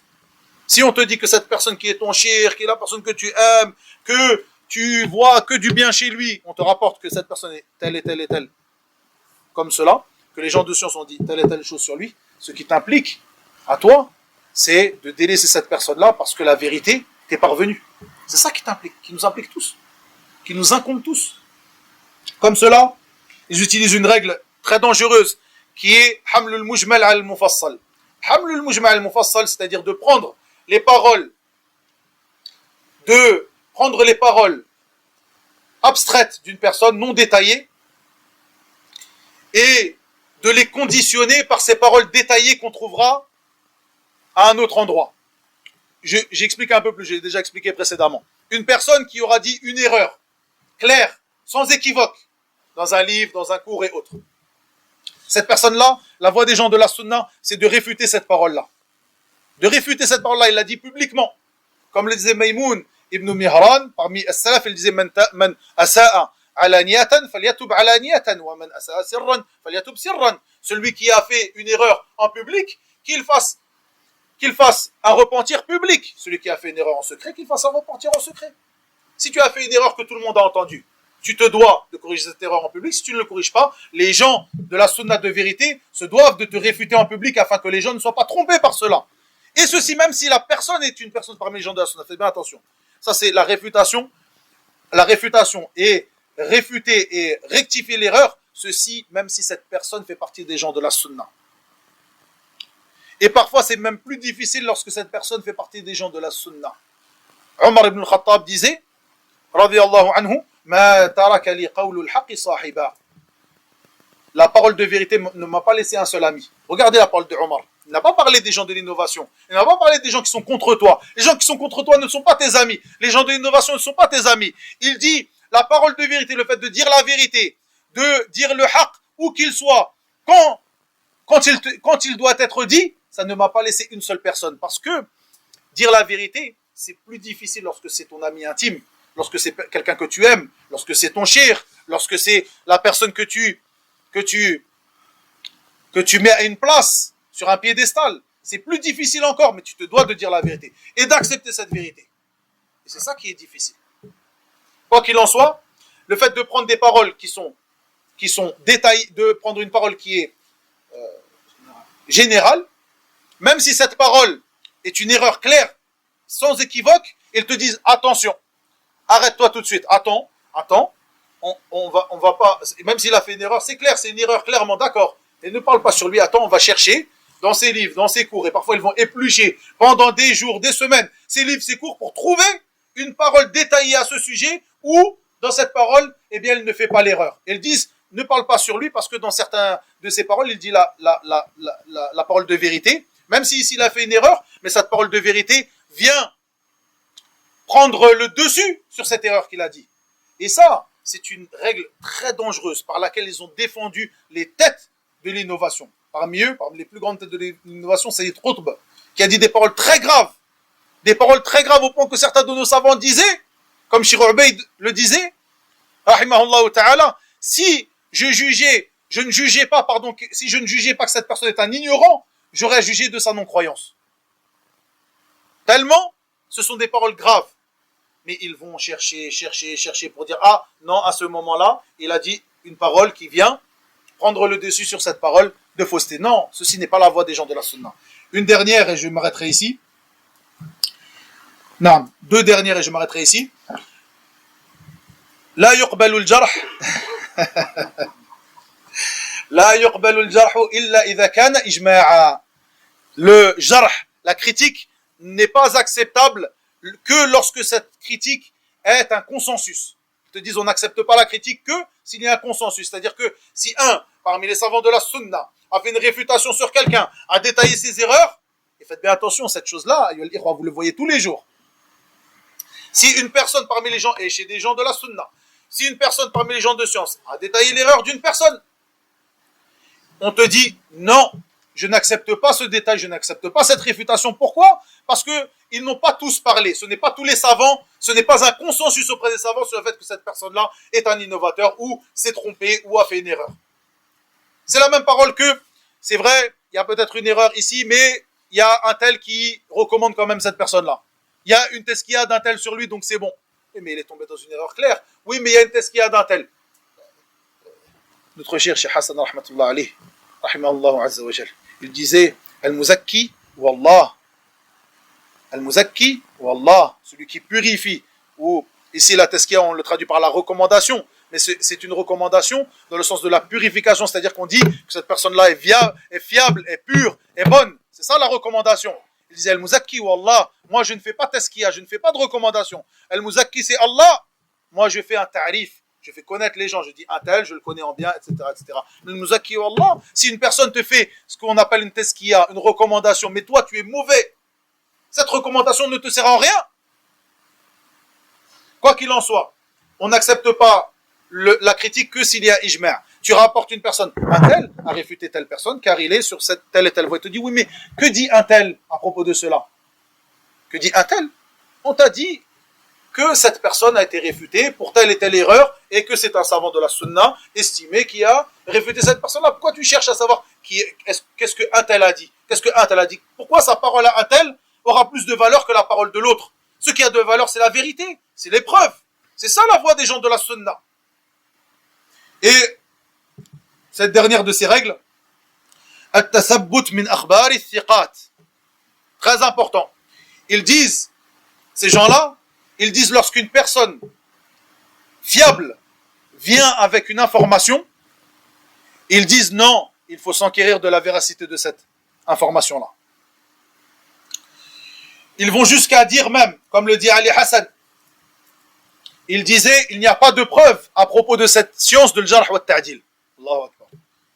Si on te dit que cette personne qui est ton shir, qui est la personne que tu aimes, que tu vois que du bien chez lui, on te rapporte que cette personne est telle et telle et telle, comme cela, que les gens de science ont dit telle et telle chose sur lui, ce qui t'implique à toi, c'est de délaisser cette personne-là parce que la vérité t'est parvenue. C'est ça qui nous implique tous, qui nous incombe tous. Comme cela, ils utilisent une règle très dangereuse qui est hamlul mujmal al mufassal. Hamlul mujmal al mufassal, c'est-à-dire de prendre les paroles abstraites d'une personne non détaillée et de les conditionner par ces paroles détaillées qu'on trouvera à un autre endroit. J'explique un peu plus, j'ai déjà expliqué précédemment. Une personne qui aura dit une erreur claire, sans équivoque, dans un livre, dans un cours et autres. Cette personne-là, la voix des gens de la sunna, c'est de réfuter cette parole-là. De réfuter cette parole-là, il l'a dit publiquement. Comme le disait Maïmoun ibn Mihran, parmi as-salaf, il disait man asa'a alaniyatan falyatub alaniyatan wa man asa'a sirran falyatub sirran. Celui qui a fait une erreur en public, qu'il fasse un repentir public. Celui qui a fait une erreur en secret, qu'il fasse un repentir en secret. Si tu as fait une erreur que tout le monde a entendue, tu te dois de corriger cette erreur en public. Si tu ne le corriges pas, les gens de la sunna de vérité se doivent de te réfuter en public afin que les gens ne soient pas trompés par cela. Et ceci même si la personne est une personne parmi les gens de la sunna. Faites bien attention. Ça c'est la réfutation. La réfutation et réfuter et rectifier l'erreur, ceci même si cette personne fait partie des gens de la sunna. Et parfois c'est même plus difficile lorsque cette personne fait partie des gens de la sunna. Omar ibn al-Khattab disait, radiyallahu anhu, ma taraka li qawlu al-haqi sahiba. La parole de vérité ne m'a pas laissé un seul ami. Regardez la parole de Omar. Il n'a pas parlé des gens de l'innovation. Il n'a pas parlé des gens qui sont contre toi. Les gens qui sont contre toi ne sont pas tes amis. Les gens de l'innovation ne sont pas tes amis. Il dit, la parole de vérité, le fait de dire la vérité, de dire le haqq, où qu'il soit, quand il doit être dit, ça ne m'a pas laissé une seule personne. Parce que dire la vérité, c'est plus difficile lorsque c'est ton ami intime, lorsque c'est quelqu'un que tu aimes, lorsque c'est ton cher, lorsque c'est la personne que tu mets à une place, sur un piédestal. C'est plus difficile encore, mais tu te dois de dire la vérité. Et d'accepter cette vérité. Et c'est ça qui est difficile. Quoi qu'il en soit, le fait de prendre des paroles qui sont détaillées, de prendre une parole qui est générale, même si cette parole est une erreur claire, sans équivoque, ils te disent attention, arrête-toi tout de suite, attends, on va pas, même s'il a fait une erreur, c'est clair, c'est une erreur clairement, d'accord, et ne parle pas sur lui, attends, on va chercher dans ses livres, dans ses cours, et parfois ils vont éplucher pendant des jours, des semaines, ses livres, ses cours, pour trouver une parole détaillée à ce sujet, où, dans cette parole, eh bien, elle ne fait pas l'erreur. Ils disent, ne parle pas sur lui, parce que dans certains de ses paroles, il dit la parole de vérité, même si ici il a fait une erreur, mais cette parole de vérité vient prendre le dessus sur cette erreur qu'il a dit. Et ça, c'est une règle très dangereuse par laquelle ils ont défendu les têtes de l'innovation. Parmi eux, parmi les plus grandes têtes de l'innovation, c'est Qutb, qui a dit des paroles très graves au point que certains de nos savants disaient, comme Shir Ubayd le disait, rahimahullah ta'ala, si je ne jugeais pas que cette personne est un ignorant, j'aurais jugé de sa non-croyance. Tellement, ce sont des paroles graves. Mais ils vont chercher pour dire, ah, non, à ce moment-là, il a dit une parole qui vient prendre le dessus sur cette parole de fausseté. Non, ceci n'est pas la voix des gens de la sunna. Une dernière, et je m'arrêterai ici. Non, deux dernières, et je m'arrêterai ici. La yuqbalu al-jarh. La yuqbalu al-jarh illa idha kana ijma'a. Le jarh, la critique, n'est pas acceptable que lorsque cette critique est un consensus. Ils te disent on n'accepte pas la critique que s'il y a un consensus. C'est-à-dire que si un, parmi les savants de la sunna, a fait une réfutation sur quelqu'un, a détaillé ses erreurs, et faites bien attention, cette chose-là, vous le voyez tous les jours. Si une personne parmi les gens, et chez des gens de la sunna, si une personne parmi les gens de science a détaillé l'erreur d'une personne, on te dit non, je n'accepte pas ce détail, je n'accepte pas cette réfutation. Pourquoi ? Parce que ils n'ont pas tous parlé. Ce n'est pas tous les savants, ce n'est pas un consensus auprès des savants sur le fait que cette personne-là est un innovateur ou s'est trompé ou a fait une erreur. C'est la même parole que, c'est vrai, il y a peut-être une erreur ici, mais il y a un tel qui recommande quand même cette personne-là. Il y a une tezkiya d'un tel sur lui, donc c'est bon. Oui, mais il est tombé dans une erreur claire. Oui, mais il y a une tezkiya d'un tel. Notre cher Cheikh Hassan, rahmatullah alayh, rahimahullah azza wa jal, il disait, al-muzakki, wallah, Al-Muzakki, ou Allah, celui qui purifie, ou ici la tazkiya on le traduit par la recommandation, mais c'est une recommandation dans le sens de la purification, c'est-à-dire qu'on dit que cette personne-là est fiable, est pure, est bonne. C'est ça la recommandation. Il disait Al-Muzakki, ou Allah, moi je ne fais pas tazkiya, je ne fais pas de recommandation. Al-Muzakki c'est Allah, moi je fais un ta'rif. Je fais connaître les gens, je dis un tel, je le connais en bien, etc. etc. Le Muzakki ou Allah, si une personne te fait ce qu'on appelle une tazkiya, une recommandation, mais toi tu es mauvais, cette recommandation ne te sert en rien. Quoi qu'il en soit, on n'accepte pas la critique que s'il y a ijma'. Tu rapportes une personne, un tel a réfuté telle personne, car il est sur cette telle et telle voie. Il te dit, oui, mais que dit un tel à propos de cela? Que dit un tel? On t'a dit que cette personne a été réfutée pour telle et telle erreur et que c'est un savant de la sunna estimé qui a réfuté cette personne-là. Pourquoi tu cherches à savoir qu'est-ce qu'un tel a dit? Qu'est-ce qu'un tel a dit? Pourquoi sa parole à un tel aura plus de valeur que la parole de l'autre? Ce qui a de valeur, c'est la vérité, c'est les preuves. C'est ça la voie des gens de la sunna. Et cette dernière de ces règles, at-tasabbut min akhbari thiqat. Très important. Ils disent, ces gens-là, ils disent lorsqu'une personne fiable vient avec une information, ils disent non, il faut s'enquérir de la véracité de cette information-là. Ils vont jusqu'à dire même, comme le dit Ali Hassan, il disait, il n'y a pas de preuve à propos de cette science de l'jarh wa ta'dil. Allahu Akbar.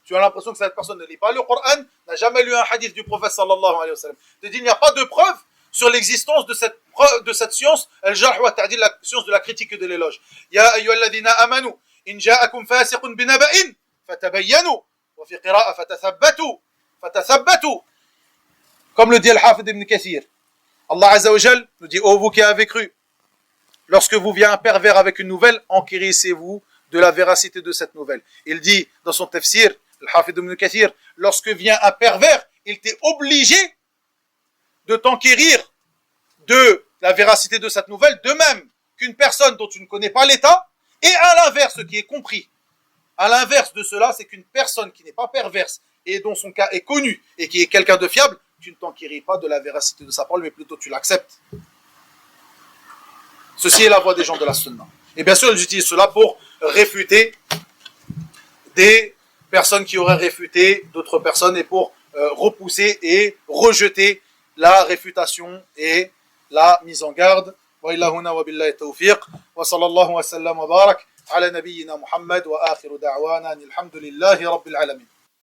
Tu as l'impression que cette personne ne lit pas le Coran, n'a jamais lu un hadith du prophète sallallahu alayhi wa sallam. Il dit, il n'y a pas de preuve sur l'existence de cette science, al-jarh wa ta'dil, la science de la critique et de l'éloge. Ya ayyuhalladhina amanu, in ja'akum fasiqun binaba'in, fatabayyanu, wa fi qira'a fatathabbatu. Comme le dit Al-Hafid ibn Kathir. Allah Azza wa Jal nous dit, ô vous qui avez cru, lorsque vous vient un pervers avec une nouvelle, enquérissez-vous de la véracité de cette nouvelle. Il dit dans son tafsir, Al-Hafid ibn Kathir, lorsque vient un pervers, il t'est obligé de t'enquérir de la véracité de cette nouvelle, de même qu'une personne dont tu ne connais pas l'état, et à l'inverse, ce qui est compris, à l'inverse de cela, c'est qu'une personne qui n'est pas perverse et dont son cas est connu et qui est quelqu'un de fiable, tu ne t'enquéris pas de la véracité de sa parole, mais plutôt tu l'acceptes. Ceci est la voie des gens de la sunna. Et bien sûr, ils utilisent cela pour réfuter des personnes qui auraient réfuté d'autres personnes et pour repousser et rejeter la réfutation et la mise en garde. Wa illa huna wa billahi tawfiq. Wa sallallahu wa sallam wa barak ala nabiyyina Muhammad wa akhiru da'wana alhamdulillahi rabbil alamin.